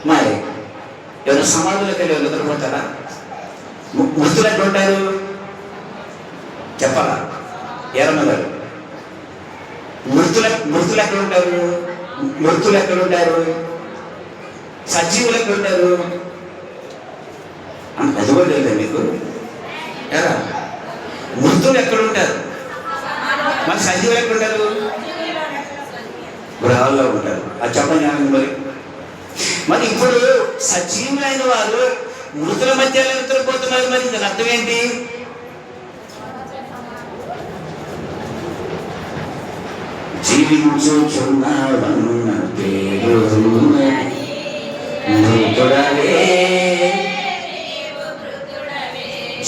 మరి ఎవరు సమాధులకు వెళ్ళి నిద్రపోతారా? మృతులు ఎక్కడ ఉంటారు చెప్పాలా? ఏరమ్మ గారు, మృతులు ఎక్కడ ఉంటారు? మృతులు ఎక్కడ ఉంటారు? సజీవులు ఎక్కడ ఉంటారు? అది కూడా తెలియదు మీకు. ఎరా మృతులు ఎక్కడ ఉంటారు? మరి సజీవులు ఎక్కడ ఉంటారు? గృహాల్లో ఉంటారు. అది చెప్పండి. మరి ఇప్పుడు సజీవులైన వారు మృతుల మధ్యలో నిద్రపోతున్నారు. మరి దాని అర్థం ఏంటి? జీవించుచున్నావన్న పేరు మృతుడవే,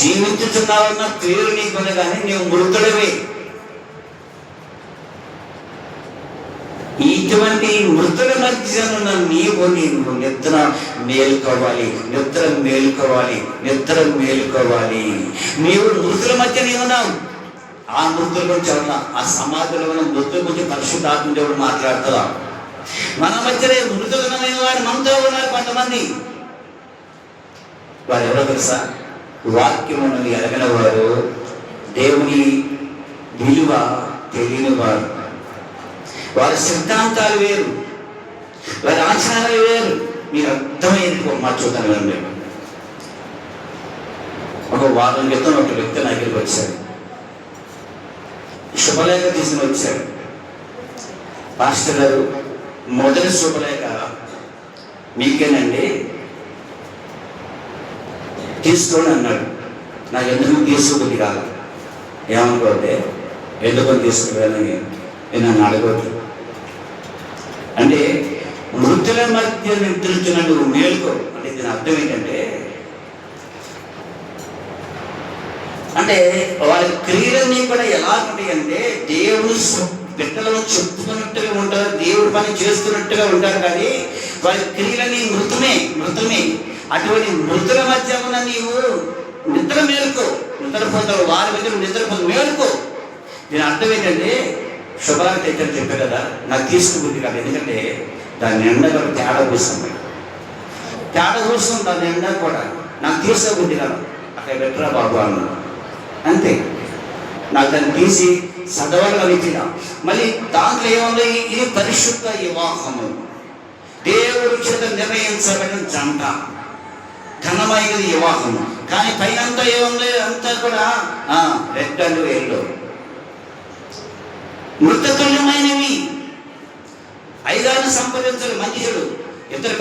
జీవించుచున్నావన్న పేరు నీకున్న కానీ నీవు మృతుడవే. ఇటువంటి మృతుల మధ్య ఉన్న నీవు నిద్ర మేలుకోవాలి. నీవు మృతుల మధ్య నీవున్నావు. ఆ మృతుల గురించి అవునా, ఆ సమాధిలో ఉన్న మృతుల గురించి పరిశుద్ధాత్మ దేవుడు మాట్లాడుతుందా? మన మధ్యనే మృతులమైన వారు మనతో ఉన్నారు. కొంతమంది వారు ఎవరో తెలుసా? వాక్యమును ఎరగని వారు, దేవుని విలువ తెలియని వారు. వారి సిద్ధాంతాలు వేరు, వారి ఆచారాలు వేరు. మీరు అర్థమైంది మాట చూద్దాం. ఒక వారం క్రితం ఒక వ్యక్తి నా దగ్గరికి వచ్చాడు. శుభలేఖ తీసుకుని వచ్చాడు. పాస్టర్ గారు, మొదటి శుభలేఖ మీకేనండి, తీసుకోండి అన్నాడు. నాకు ఎందుకు తీసుకోబుద్ధి కాదు. ఏమనుకోతే ఎందుకు తీసుకురాలని నేను నన్ను అడగవద్దు. అంటే మృతుల మధ్య నిద్రించిన నువ్వు మేలుకో అంటే దీని అర్థం ఏంటంటే, అంటే వాళ్ళ క్రియలన్నీ కూడా ఎలా ఉంటాయి అంటే దేవుడు బిడ్డలను చెప్పుకున్నట్టుగా ఉంటారు, దేవుడు పని చేస్తున్నట్టుగా ఉంటారు. కానీ వారి క్రియలన్నీ మృతమే. అటువంటి మృతుల మధ్య ఉన్న నీవు నిద్రపోతావు. వారి మధ్య నిద్రపోతావు, మేలుకో. దీని అర్థం ఏంటంటే, శుభార్త అయితే చెప్పే కదా, నాకు తీసుకుబుద్ధి కాదు. ఎందుకంటే దాని నిండా కూడా తేడా కూస్తుంది దాని నిండా కూడా నాకు తీసుకోబుద్ధి కాదు. అక్కడ పెట్టరా బాబు అన్నా, అంతే. నాకు దాన్ని తీసి చదవాలని ఇచ్చిన. మళ్ళీ దాంట్లో ఏముంది? ఇది పరిశుద్ధ వివాహము, దేవుడి చేత నిర్ణయించబడిన జంట, ఘనమైనది వివాహము. కానీ పైనంతా ఏముంది? అంతా కూడా రెడ్ అండ్ ఎల్లో, మృతతుల్యమైనవి. 5 సంపాదించాలి మనుషుడు. ఇద్దరు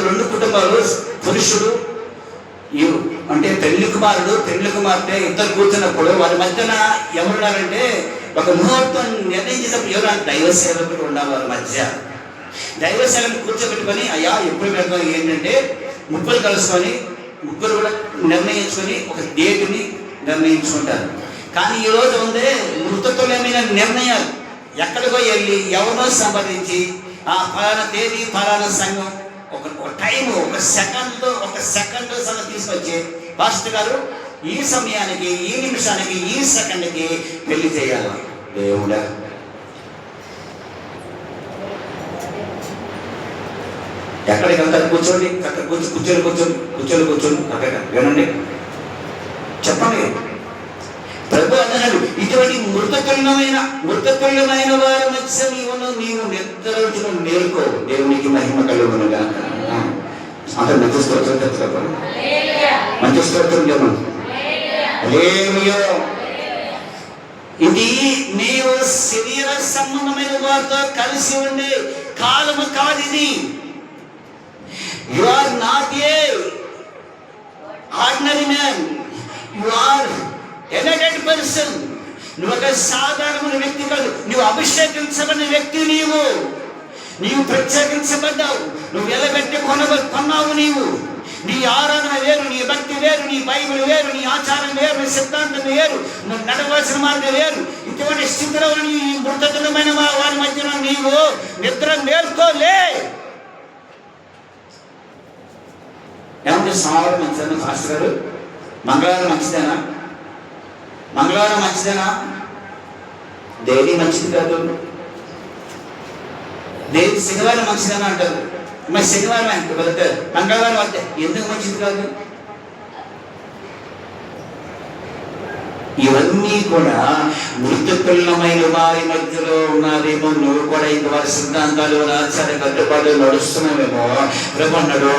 2 కుటుంబాలు, పురుషుడు అంటే పెళ్లి కుమార్తె ఇద్దరు కూర్చున్నప్పుడు వారి మధ్యన ఎవరున్నారంటే ఒక ముహూర్తం నిర్ణయించినప్పుడు ఎవరు? దైవ సేవకుడు ఉండాలి. వారి మధ్య దైవ సేవకుని కూర్చోబెట్టుకొని, అయ్యా ఎప్పుడు పెడతాం ఏంటంటే ముగ్గురు కలుసుకొని ముగ్గురు కూడా నిర్ణయించుకొని ఒక డేటుని నిర్ణయించుకుంటారు. కానీ ఈరోజు ఉందే మృతతుల్యమైన నిర్ణయాలు. ఎక్కడికో వెళ్ళి ఎవరినో సంపాదించి ఆ ఫలానా తేదీ ఫలానా సంఘం ఒక టైం ఒక సెకండ్ సంగతి తీసుకొచ్చి పాస్టర్ గారు ఈ సమయానికి ఈ నిమిషానికి ఈ సెకండ్కి పెళ్లి చేయాలి. దేవుడా, ఎక్కడికి వెళ్తారు? కూర్చోండి, అక్కడ కూర్చొని అక్కడ వినండి, చెప్పండి. ప్రభు అన్నాడు, ఇటువంటి మృతతుల్యమైన వారి మధ్య నీవు నిద్ర నేర్కో, దేవునికి మహిమ కలుగునుగా. అంత మంచి స్తోత్రం తెచ్చుకోవాలి, మంచి స్తోత్రం చెప్పండి. ఇది నీవు శరీర సంబంధమైన వారితో కలిసి ఉండే కాలము కాదు. ఇది you are not a ordinary man, you are elected person. నువ్వు ఒక సాధారణమైన వ్యక్తి కాదు, నువ్వు అభిషేకించబడిన వ్యక్తి. నీవు ప్రత్యేకించబడ్డావు, నువ్వు ఎలబెట్టి కొన్నావు. నీ ఆరాధన వేరు, నీ భక్తి వేరు, నీ బైబిల్ వేరు, నీ ఆచారం వేరు, నీ సిద్ధాంతం వేరు, నువ్వు నడవలసిన మార్గం వేరు. ఇటువంటి స్థితిలో నీ మృతతుల్యమైన వారి మధ్యన నీవు నిద్ర నేర్చుకోలే. ఏమంటే సోమవారం మంచిదేనా పాస్టర్ గారు? మంగళవారం మంచిదేనా? మంగళవారం మంచిదేనా? డైలీ మంచిది కాదు. డైలీ శనివారం మంచిదేనా అంటారు. మరి శనివారం ఎంత వెళ్తారు, మంగళవారం వస్తే ఎందుకు మంచిది కాదు? ఇవన్నీ కూడా మృతతుల్యమైన వారి మధ్యలో ఉన్నారేమో. నువ్వు కూడా ఇంక వారి సిద్ధాంతాలు ఆచార కట్టుబాటు నడుస్తున్నావేమో. ప్రభు అన్నాడు,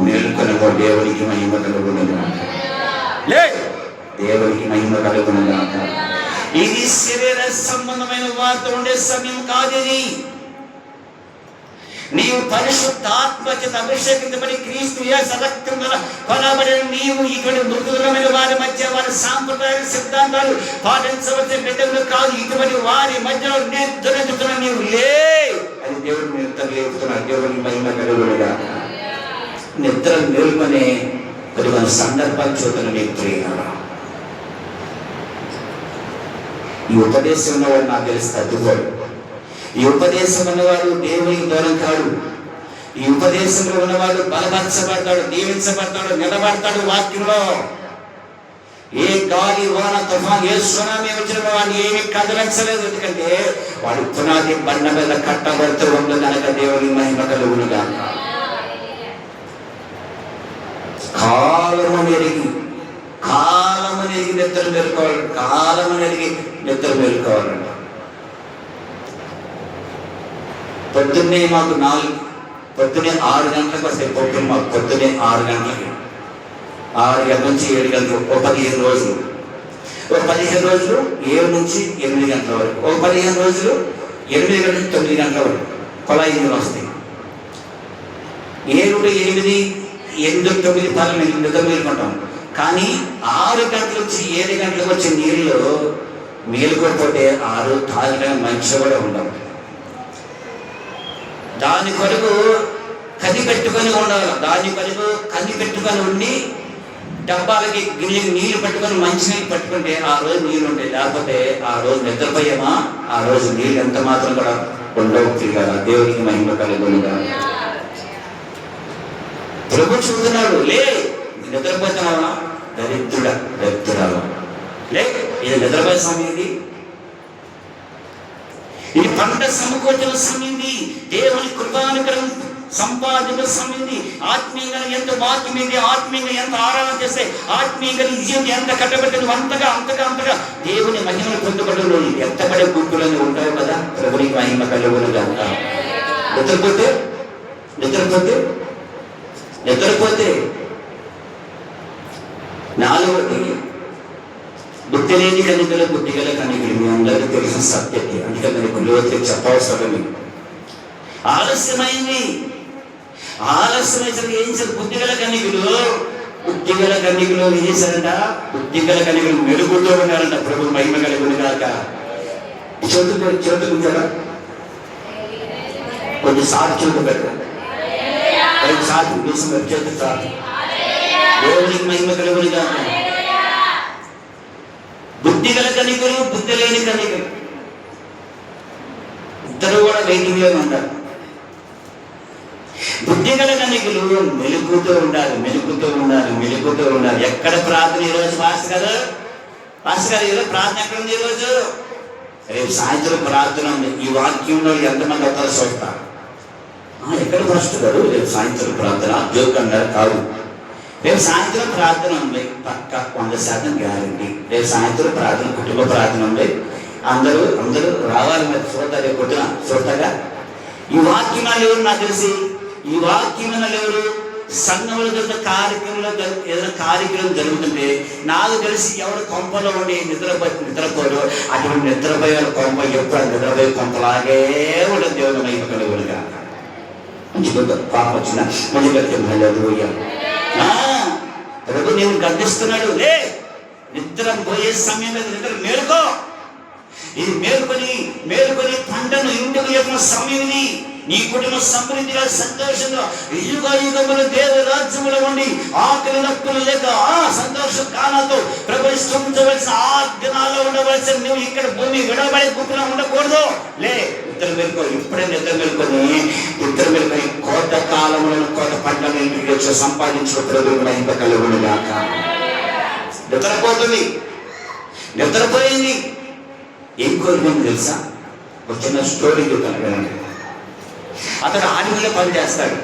మేలుకొనగో, దేవునికి మహిమ కలుగునుగా, దేవునికి మహిమ కలుగునుగా. ఇది శరీర సంబంధమైన వారితో ఉండే సమయం కాదు. ఇది నీవు పరిశుద్ధాత్మ చేత అభిషేకించబడి క్రీస్తు యేసు రక్తం ద్వారా కొనబడిన నీవు ఇటువంటి మృతులమైన వారి మధ్య వారి సాంప్రదాయ సిద్ధాంతాలు పాటించవలసిన బిడ్డలు కాదు. ఇటువంటి వారి మధ్యలో నిద్ర నీవు లే అని దేవుడు నిద్ర లేపుతున్నాడు. దేవుడికి మహిమ కలుగునుగా. నిద్ర మేల్కొనే కొన్ని సందర్భాలు చూద్దాం. నీకు ప్రియులారా, ఈ ఉపదేశం ఉన్నవాడు నాకు తెలిసి తగ్గుతాడు. ఈ ఉపదేశం ఉన్నవాడు దేవునికి దూరం కాడు. ఈ ఉపదేశంలో ఉన్నవాడు బలపరచబడతాడు, దీవించబడతాడు, నిలబడతాడు వాక్యంలో. ఏ గాలి వాన తుఫాన్ ఏ సునామీ వచ్చిన వాడిని ఏమి కదలించలేదు. ఎందుకంటే వాడు పునాది బండ మీద కట్టబడుతూ ఉంది కనుక దేవుని మహిమ కలుగునుగా. కాలము నెరిగి నిద్ర మేలుకోవాలి. కాలము నెరిగి నిద్ర మేలుకోవాలంట. పొద్దున్నే మాకు 6 గంటలకు వస్తాయి పొద్దున్న. మాకు పొద్దున్నే 6 గంటలకి, 6 గంటల నుంచి 7 గంటలు, ఒక 15 రోజులు. ఒక 15 రోజులు 7 నుంచి 8 గంటల వరకు, ఒక 15 రోజులు 8 గంటల నుంచి 9 గంటల వరకు కుళాయి నీళ్ళు వస్తాయి. 7, 8, 8, 9 పనులు నిద్ర మేలుకుంటాం. కానీ 6 గంటల నుంచి 7 గంటలకు వచ్చే నీళ్ళు మేలుకోకపోతే 6 తాగడానికి మంచిగా కూడా ఉండవు. దాని కొరకు కది పెట్టుకొని ఉండాలి. దాని కొరకు కది పెట్టుకొని ఉండి డబ్బాలకి గిన్నెకి నీళ్లు పెట్టుకొని మంచినీళ్ళు పెట్టుకుంటే ఆ రోజు నీళ్ళు ఉంటాయి. లేకపోతే ఆ రోజు నిద్రపోయామా, ఆ రోజు నీళ్ళు ఎంత మాత్రం కూడా ఉండవు. కదా దేవునికి మహిమ కలుగునుగా. ప్రభు చూస్తున్నాడు, లే నిద్రపోతున్నావా? దరిద్రురాలు లే, ఇది నిద్రపోయే సమయం. ఇది పంట సమకూర్చిన సమయం. దేవుని కృపానుగ్రహం సంపాదించిన సమయం. ఆత్మీయంగా ఎంత వాక్యం, ఆత్మీయంగా ఎంత ఆరాధన చేస్తే, ఆత్మీయంగా జీవితం ఎంత కట్టబెట్టదు, అంతగా దేవుని మహిమను పొందుకోవడంలో ఎత్తపడే గుర్తులన్నీ ఉంటాయి కదా. ప్రభునికి మహిమ కలుగునుగా. నిద్రపోతే 4వది బుద్ధి లేని కన్నికలు, బుద్ధిగల కన్నికలు. మీ అందరికీ తెలిసిన సత్యకి, అందుకని నేను కొన్ని చెప్పవసరం. ఆలస్యమైంది. ఏం చేశారు? బుద్ధిగల కన్నికలు ఏం చేశారంట? బుద్ధిగల కన్నికలు మెరుగుతూ ఉన్నారంట. ప్రభు మహిమ కలుగును గాక. చదువుకుంటారా? కొంచెం సాక్షులు పెట్టారు. అది చాలు, దేశం వచ్చేది చాలు. దేవునికి మహిమ కలుగునుగా. బుద్ధి గల కనికలు, బుద్ధి లేని కనికలు ఇద్దరు కూడా వెయిటింగ్లోనే ఉంటారు. బుద్ధి గల కనికలు మెలుగుతూ ఉండాలి, మెలుగుతూ ఉండాలి, మెలుగుతూ ఉండాలి. ఎక్కడ ప్రార్థన ఈరోజు? పాస్టర్ గారు ఈరోజు ప్రార్థన ఎక్కడ ఉంది? ఈరోజు రేపు సాయంత్రం ప్రార్థన ఉంది. ఈ వాక్యంలో ఎంతమంది అవుతారో చూస్తారు. ఎక్కడ పాస్టర్ గారు రేపు సాయంత్రం ప్రార్థన? జోక్ అన్నారు కాదు. రేపు సాయంత్రం ప్రార్థన ఉంది, పక్క 100% గ్యారంటీ. రేపు సాయంత్రం ప్రార్థన, కుటుంబ ప్రార్థన ఉంది. అందరూ రావాలి. మరి చూడతా, రేపు పొద్దున చూడతాగా. ఈ వాక్యమాలు ఎవరు? నాకు తెలిసి ఈ వాక్యమాలు ఎవరు? సంఘముల కార్యక్రమంలో ఏదైనా కార్యక్రమం జరుగుతుంటే నాకు తెలిసి ఎవరు కొంపలో ఉండి నిద్రపోరు. అటువంటి నిద్రపోయే కొంప ఎప్పుడు నిద్రపోయే కొంపలాగే ఉండదు. దేవుని మహిమ కలుగునుగా. పాప వచ్చిన ప్రభు నేను గర్దిస్తున్నాడు. లే, నిద్ర పోయే సమయం మీద నిద్ర మేలుకో. ఇది మేలుకొని పంటను ఇంటికి యొక్క సమయం ఇది. నీ కుటుంబం సమృద్ధిగా, సంతోషంగా, యుగములు దేవుని రాజ్యములో ఉండి ఆకలి నక్కులు లేక సంతోష కాలంతో ప్రవేశించవలసిన ఆ దినాల్లో ఉండవలసిన నువ్వు ఇక్కడ భూమి విడబడే గుట్టులో ఉండకూడదు. లే, నిద్ర మేలుకో. ఇప్పుడే నిద్ర మేలుకొని కోట కాలంలో కోట పంటను ఇంటికి వచ్చి సంపాదించిన ప్రభువుని మహిమ కలుగునుగాక. నిద్రపోయింది. ఏం కోరుకుంది తెలుసా? ఒక చిన్న స్టోరీ చెప్తాను వినండి. అతడు ఆర్మీలో పనిచేస్తాడు.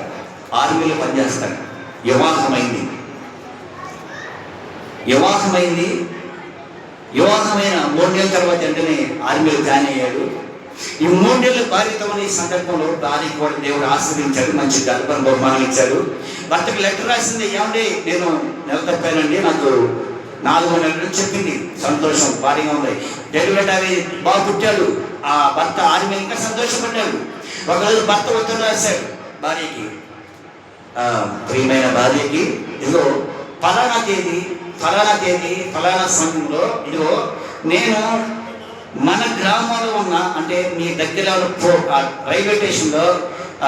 వివాహమైన 3 నెలల తర్వాత వెంటనే ఆర్మీలో జాయిన్ అయ్యాడు. ఈ 3 నెలల భార్యతో ఈ సందర్భంలో భార్యకి కూడా దేవుడు ఆశీర్వదించాడు, మంచి గర్భం బహుమానం ఇచ్చాడు. భర్తకు లెటర్ రాసింది, ఏమండి నేను నెల తప్పానండి, నాకు 4 నెలలు చెప్పింది. సంతోషం, భారీగా ఉంది. డెలివరీ అవి బాగా పుట్టాడు. ఆ భర్త ఆర్మీ ఇంకా సంతోషపడ్డాడు. ఒకరోజు భర్త ఉత్తరం రాశాడు భార్యకి, ప్రియమైన భార్యకి, ఇదిగో ఫలానా తేదీ ఫలానా సమయంలో ఇదిగో నేను మన గ్రామంలో ఉన్న, అంటే మీ దగ్గర రైల్వే స్టేషన్లో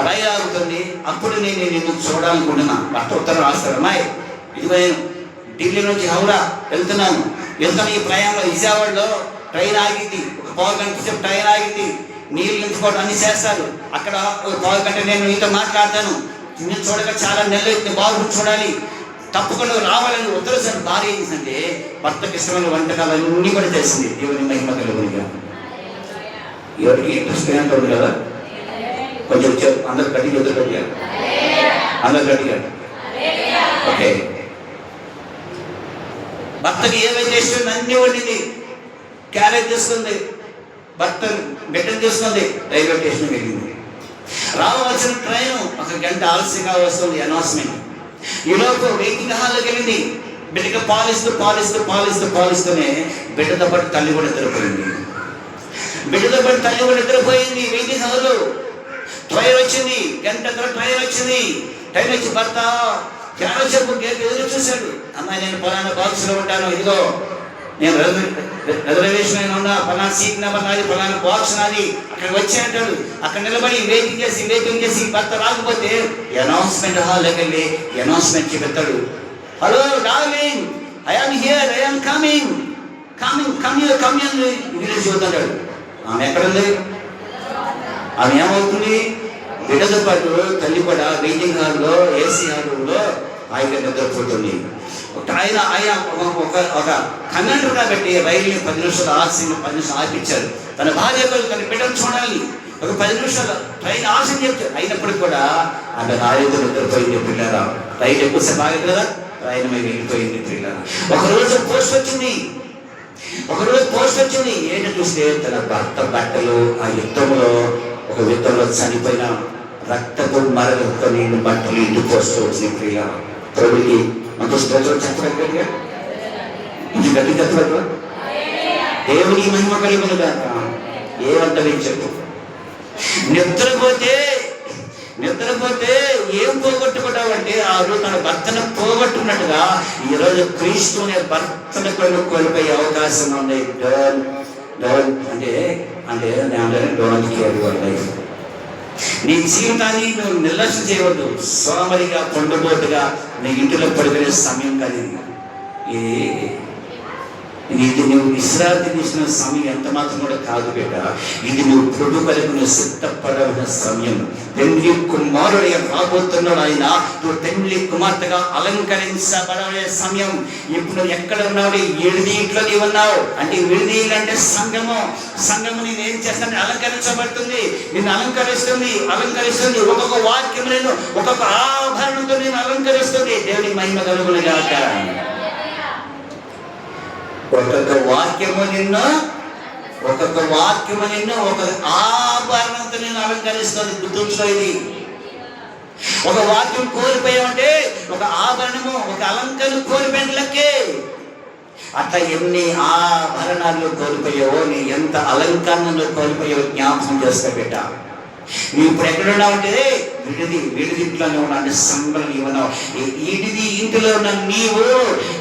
రైలు ఆగుతుంది, అప్పుడు నేను నిన్ను చూడాలనుకుంటున్నా. భర్త ఉత్తరం రాస్తాడు, అమ్మాయి ఇదిగో నేను ఢిల్లీ నుంచి హౌరా వెళ్తున్నాను. ఈ ప్రయాణంలో విజయవాడలో ట్రైన్ ఆగింది. ఒక 1/4 గంట సేపు ట్రైన్ ఆగింది. నీళ్ళు నింపుకోవడం అన్ని చేస్తారు. అక్కడ 1/4 గంట నేను నీతో మాట్లాడతాను. నేను చూడగా చాలా నెలలు బాగుంది, చూడాలి, తప్పకుండా రావాలని ఉత్తరసారి భార్య ఏంటంటే భర్తకి ఇష్టమైన వంటకాలన్నీ కూడా చేసింది. దేవుని మహిమ కలుగునిగా. ఎవరికి ఇంట్రెస్ట్ ఉంది కదా? కొంచెం అందరు గట్టిగా ఎదురుకొచ్చారు. అందరు గట్టిగా. ఓకే, భర్తకి ఏమైతే ఇష్టం అన్నీ వండింది. క్యారేజ్ తీసుకుంది, భర్త బిడ్డను తీసుకుంది, రైల్వే స్టేషన్ వెళ్ళింది. రావాల్సిన ట్రైన్ 1 గంట ఆలస్యంగా వస్తుంది. అనౌన్స్మెంట్. ఈలోపు వెయిటింగ్ హాల్లోకి వెళ్ళింది. బిడ్డకి పాలిస్తూనే బిడ్డతో పాటు తల్లి కూడా నిద్రపోయింది. వెయిటింగ్ హాల్లో ట్రైన్ వచ్చింది. గంట తర్వాత ట్రైన్ వచ్చి భర్త చాలా సేపు ఎదురు చూశాడు. అమ్మాయి నేను పలానా బాక్స్లో ఉంటాను, ఇదిగో నేను రిజర్వేషన్ అయినా ఉన్నా, పలానా సీట్ నెంబర్ నాది, పలానా బాక్స్ నాది, అక్కడికి వచ్చి అంటాడు. అక్కడ నిలబడి వెయిటింగ్ చేసి భర్త రాకపోతే అనౌన్స్మెంట్ హాల్లోకి వెళ్ళి అనౌన్స్మెంట్ చెప్తాడు. Hello darling, I am here, I am coming English చూస్తాడు. ఆమె ఎక్కడుంది? ఆమె ఏమవుతుంది? బిడ్డతో పాటు తల్లి కూడా వెయిటింగ్ హాల్లో, ఏసీ హాల్లో ఆయన నిద్రపోతుంది. ఆయన ఒక కండక్టర్ కాబట్టి రైలుని 10 నిమిషాలు ఆలస్యంగా 10 నిమిషాలు ఆపించారు. తన భార్య తన బిడ్డను చూడాలి. ఒక 10 నిమిషాలు ట్రైన్ ఆలస్యం చెప్తారు. అయినప్పటికీ కూడా ఆమె రాయితో నిద్రపోయింది. పిల్లరా, రైలు ఎక్కువసేపు ఆగదు కదా, ట్రైన్ మీద వెళ్ళిపోయింది. పిల్లరా, ఒకరోజు పోస్ట్ వచ్చింది. ఏంటో చూస్తే తన భర్త బట్టలు ఆ యుద్ధంలో చనిపోయిన రక్తపు మరగతో నీళ్ళు బట్టలు ఇంటి పోస్ట్ వచ్చినాయి. పిల్లరా, ప్రభుకి మనకు స్తోత్రం చెప్పగలిగా, ఇది గట్టి చెప్పగలరా? దేవుని మహిమ కలుగునుగా. ఏమంటే చెప్పు. నిద్రపోతే ఏం పోగొట్టుకుంటావంటే ఆ రోజు తన భర్తను పోగొట్టున్నట్టుగా ఈరోజు క్రీస్తుని భర్తను కోల్పోయే అవకాశం ఉంది. Don't care your life. నీ జీవితాన్ని నువ్వు నిర్లక్ష్యం చేయవద్దు. సోమరిగా పొండబోతుగా నీ ఇంటిలో పడుకునే సమయం కాదు ఇది నువ్వు విశ్రాంతి తీసిన సమయం ఎంత మాత్రం కూడా కాదు బిడ్డ. ఇది నువ్వు ప్రభు కొరకు నువ్వు సిద్ధపడవలసిన సమయం. పెండ్లి కుమారుడు రాబోతున్నాడు ఆయన. నువ్వు పెండ్లి కుమార్తెగా అలంకరించబడే సమయం. ఇప్పుడు నువ్వు ఎక్కడ ఉన్నావు? విడిదీంట్లో నీవు ఉన్నావు. అంటే విడిదీలు అంటే సంఘము. సంఘము నేను ఏం చేస్తాను? అలంకరించబడుతుంది, నిన్ను అలంకరిస్తుంది. ఒక్కొక్క వాక్యం నేను ఒక్కొక్క ఆభరణంతో నేను అలంకరిస్తుంది. దేవునికి మహిమ కలుగును గాక. ఒక్కొక్క వాక్యము నిన్ను ఒక్కొక్క ఆభరణంతో నేను అలంకరిస్తుంది. గుర్తుంచుకో ఇది. ఒక వాక్యం కోల్పోయామంటే ఒక ఆభరణము, ఒక అలంకరణ కోల్పోయినట్లకే. అట్లా ఎన్ని ఆభరణాలు కోల్పోయావో, నీ ఎంత అలంకరణలో కోల్పోయావో జ్ఞాపకం చేసుకో బిడ్డ. నువ్వు ఇప్పుడు ఎక్కడున్నావంటే విడిదింట్లోనే ఉన్నావు. అంటే సంబరం ఉన్నావు. ఈడిది ఇంటిలో ఉన్న నీవు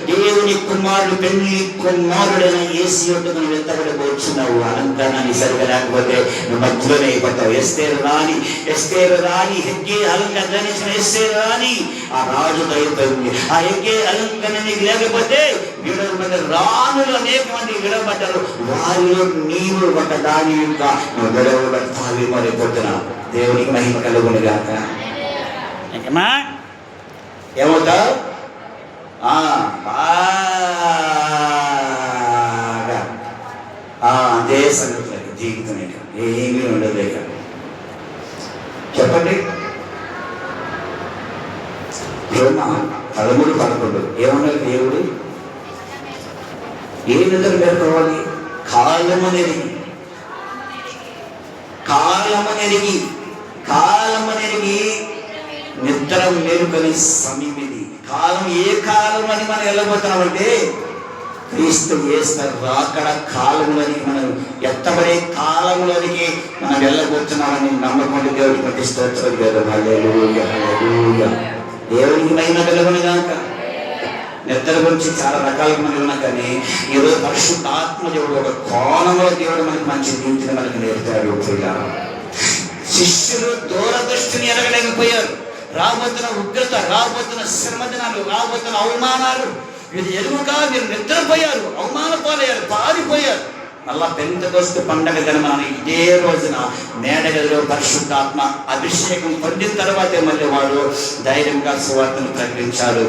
దేవుని కుమారుడు, పెళ్లి కుమారుడైన యేసు యొక్క నువ్వు ఎత్తబడబోచున్నావు. అలంకరణాన్ని సరిగా లేకపోతే నువ్వు మధ్యలోనే అయిపోతావు. ఎస్తేరు రాని హెగ్గే అలంకరణ ధరించిన ఎస్తేరు రాని ఆ రాజు అయిపోయింది. ఆ హెగ్గే అలంకరణ లేకపోతే రాణులు అనేక మంది విడవబడ్డారు. వారిలో నీవు ఒక దాని యొక్క నువ్వు విడవబడతావి మరిపోతున్నావు. దేవునికి మహిమ కలుగును గాక. ఏమవుతావు? అదే సంగతి జీవితం ఏమీ ఉండలేక. చెప్పండి. 13:11 ఏమన్నారు దేవుడు? ఏ నిద్ర పేర్కోవాలి? కాలమనెరిగి నిద్ర మేలుకొని సమయం ఇది. కాలం ఏ కాలం అని మనం వెళ్ళబోతున్నామంటే క్రీస్తు యేసు రాకడ కాలంలోనికి మనం ఎత్తబడే కాలంలోనికి మనం వెళ్ళబోతున్నామని నమ్మకం దేవుడికి బట్టి స్తోత్రం చేద్దాం. హల్లెలూయా, హల్లెలూయా. దేవునికి మహిమ కలుగును గాక. నిద్ర గురించి చాలా రకాలుగా మనం ఉన్నా కానీ ఈరోజు పరిశుద్ధాత్మ దేవుడు ఒక కోణంలో దేవుడు మనకి మంచి దీంట్లో మనకి నేర్పాడు. శిష్యులు దూరదృష్టిని ఎరగలేకపోయారు. రాబోతున్న ఉగ్రత, రాబోతున్న శ్రమ దినాలు, రాబోతున్న అవమానాలు వీరు ఎరువుగా వీరు నిద్రపోయారు, అవమాన పాలయ్యారు, పారిపోయారు. మళ్ళా పెంతెకొస్తు పండగ జన్మని ఇదే రోజున మేడగదిలో పరిశుద్ధాత్మ అభిషేకం పొందిన తర్వాతే మళ్ళీ వాడు ధైర్యంగా సువార్తను ప్రకటించారు.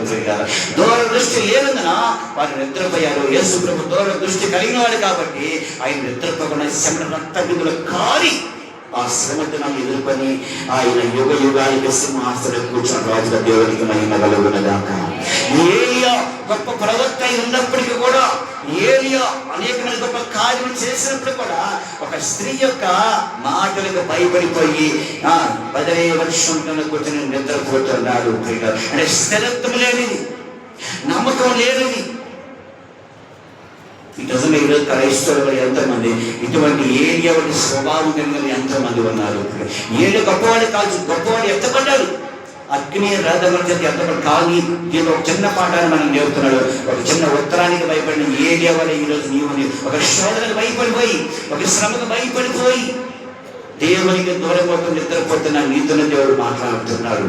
దూరదృష్టి లేనందున వారు నిద్రపోయారు. యేసు ప్రభు దూరదృష్టి కలిగిన వాడు కాబట్టి ఆయన నిద్రపోకుండా శమన రక్త బిందులు కారి ఆ శ్రమ దినాన్ని ఎదుర్కొని ఆయన యుగ యుగానికి సింహాసనం కూర్చొని రాజుల దేవునికి మహిమ కలుగును గాక. ఏలియా గొప్ప ప్రవక్త ఉన్నప్పటికీ కూడా, ఏలియా అనేకమైన గొప్ప కార్యం చేసినప్పుడు కూడా ఒక స్త్రీ యొక్క మాటలకు భయపడిపోయి 10 వర్షం కూర్చొని నిద్రపోతున్నాడు. అంటే స్థిరత్వం లేనిది, నమ్మకం లేనిది. నిజంగా ఈరోజు క్రైస్తవులు ఎంతమంది ఇటువంటి ఏలియా వంటి స్వభావం కలిగిన ఎంతమంది ఉన్నారు. ఏలియా గొప్పవాడు కాదు, గొప్పవాడు ఎత్తపడ్డాడు. అగ్ని రథముల చేత ఎత్తపడ్డాడు. కానీ దీని ఒక చిన్న పాఠాన్ని మనం నేర్పుతున్నాడు. ఒక చిన్న ఉత్తరానికి భయపడిన ఏలియా వల్ల ఈరోజు నీవు ఒక శోధనకు భయపడిపోయి, ఒక శ్రమకు భయపడిపోయి దేవునికి దూరం అవుతూ నిద్రపోతున్న నీతున్న దేవుడు మాట్లాడుతున్నాడు.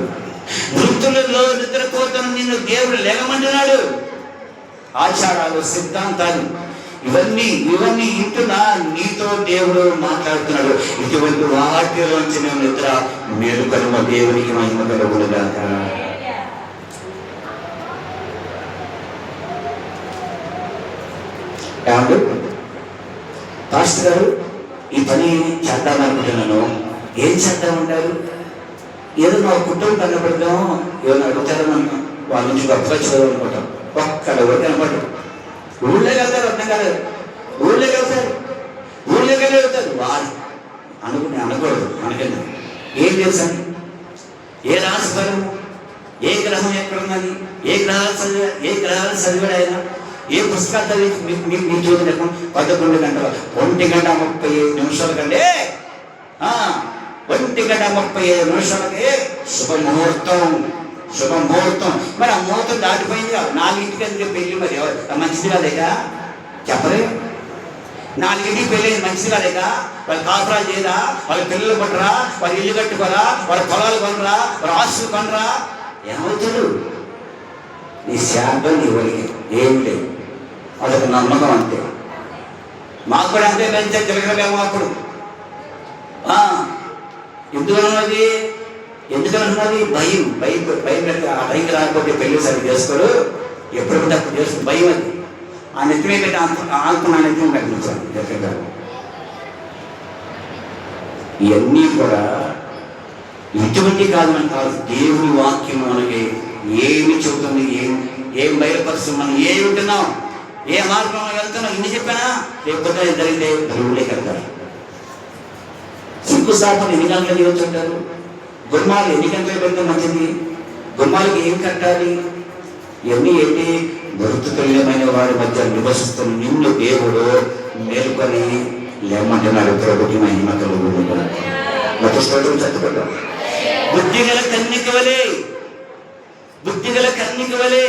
మృతులలో నిద్రపోతున్న నిన్ను దేవుడు లేగమంటున్నాడు. ఆచారాలు, సిద్ధాంతాలు ఇవన్నీ ఇంటున్నా నీతో దేవుడు మాట్లాడుతున్నాడు. ఇటువంటి వాటిలోంచి మేము నిద్ర మేలుకొనుమ. దేవునికి మహిమ కలుగును గాక. పాస్టర్ గారు ఈ పని చేద్దామనుకుంటున్నాను, ఏం చేద్దామంటారు? ఏదో నా కుటుంబం కనపడదాం, ఏమైనా అడుగుతారని వాళ్ళ నుంచి గొప్పగా చదవాలనుకుంటాం. ఒక్కడ కూడా కనపడరు. ఊళ్ళోకి వెళ్తారు, అర్థం కాదు. ఊళ్ళోకి వెళ్తారు వారు అనకూడదు. మనకెందుకు? ఏం తెలుసండి? ఏ రాశి ఫలము, ఏ గ్రహం ఎక్కడున్నది, ఏ గ్రహాలు చదివాడు ఆయన, ఏ పుస్తకాలు చదివి మీ చూసిన 11 గంటలు 1:35 కంటే 1:35 శుభముహూర్తం. మరి ఆ ముహూర్తం దాటిపోయింది కాదు. 4 గంటలకి పెళ్ళి. మరి మంచిది కాదేగా చెప్పలే. 4ంటికి పెళ్ళి మంచిది కాలేక వాళ్ళ కాపురాలు చేయరా, వాళ్ళ పిల్లలు కొట్టరా, వాళ్ళ ఇల్లు కట్టుకోరా, వాళ్ళ పొలాలు కొనరా, వాళ్ళ ఆస్తులు కొనరా, ఏమవుతాడు? నీ శాంతం నీ ఒలికి ఏమి లేదు. అదొక నమ్మకం అంతే. మాకు కూడా అంతే పెంచే తిరగలేము అప్పుడు. ఎందుకన్నది భయం. భయం పెడితే ఆ భయం రాకపోతే పెళ్లి సరి చేసుకోడు, ఎప్పుడు తప్పు చేసుకో భయం. అది ఆ నెత్తిమే పెట్టి ఆనుకున్న నెత్తిమే కనిపించాలి ఎక్కడ. ఇవన్నీ కూడా ఇటువంటి కాదు మనకు కాదు. దేవుని వాక్యం మనకి ఏమి చెబుతుంది, ఏం బయలుపరుస్తుంది, మనం ఏమి వింటున్నాం, ఏ మార్గంలో వెళ్తున్నాం, ఇన్ని చెప్పానా లేకపోతే జరిగితే బరువులేకి వెళ్తారు. శంకుస్థాపన ఎన్ని గంటలు చేయొచ్చుంటారు, గుమ్మాలు ఎన్ని గంటలు పెడితే మంచిది, గుమ్మాలకి ఏం కట్టాలి, ఇవన్నీ ఏంటి? మృతుతుల్యమైన వారి మధ్య నివసిస్తున్న నిన్ను దేవుడు మేలుకొని లేమంటున్నాడు. ప్రభుకి మహిమ కలుగును. చదువుకుంటాం. బుద్ధిగల కన్నికవలే, బుద్ధిగల కన్నికవలే,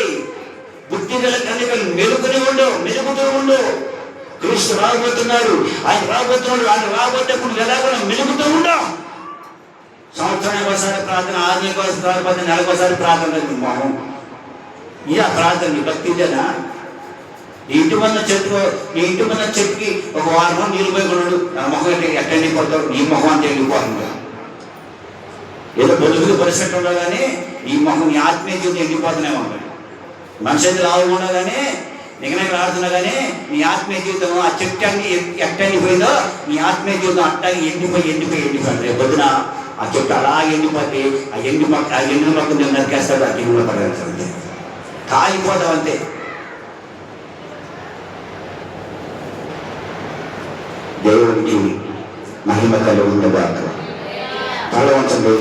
బుద్ధిగల కన్నికలు మెలుగుతూ ఉండు. క్రీస్తు రాబోతున్నాడు, ఆయన రాబోతున్నప్పుడు ఎలాగో మెలుగుతూ ఉండం. సంవత్సరానికి ఒకసారి ప్రార్థన, 6 నెలలకు ఒకసారి ప్రార్థన, నెలకు ఒకసారి ప్రార్థన. మొహం ఇక ప్రార్థన నీ భక్తి ఇదేనా? నీ ఇంటి మన చెట్టుకి ఒక వారం నీళ్ళు పోయి కొన్నాడు, నా మొహం ఎట్టండిపోతావు, నీ మొహం అంతా ఎండిపోతుంది. ఏదో బొలుగులు పరిస్థితి ఉండగానే నీ మొహం, నీ ఆత్మీయ జీవితం ఎండిపోతూనే ఉంటాయి. మనిషి అయితే రావు ఉండగానే నిగనగలు ఆడుతున్నా కానీ నీ ఆత్మీయ జీవితం ఆ చెట్టు ఎట్టండిపోయిందో నీ ఆత్మీయ జీవితం అట్టాగి ఎండిపోయి రేపు పొద్దున ఆ చెట్టు అలా ఎండిపోతే ఆ ఎండిన మొక్క నేను నరికేస్తాడు, ఆ గిన్నెలో పడేస్తాడు, కాలిపోతావు అంతే. దేవుడికి మహిమ కలుగుతుందా? తల వంచండి.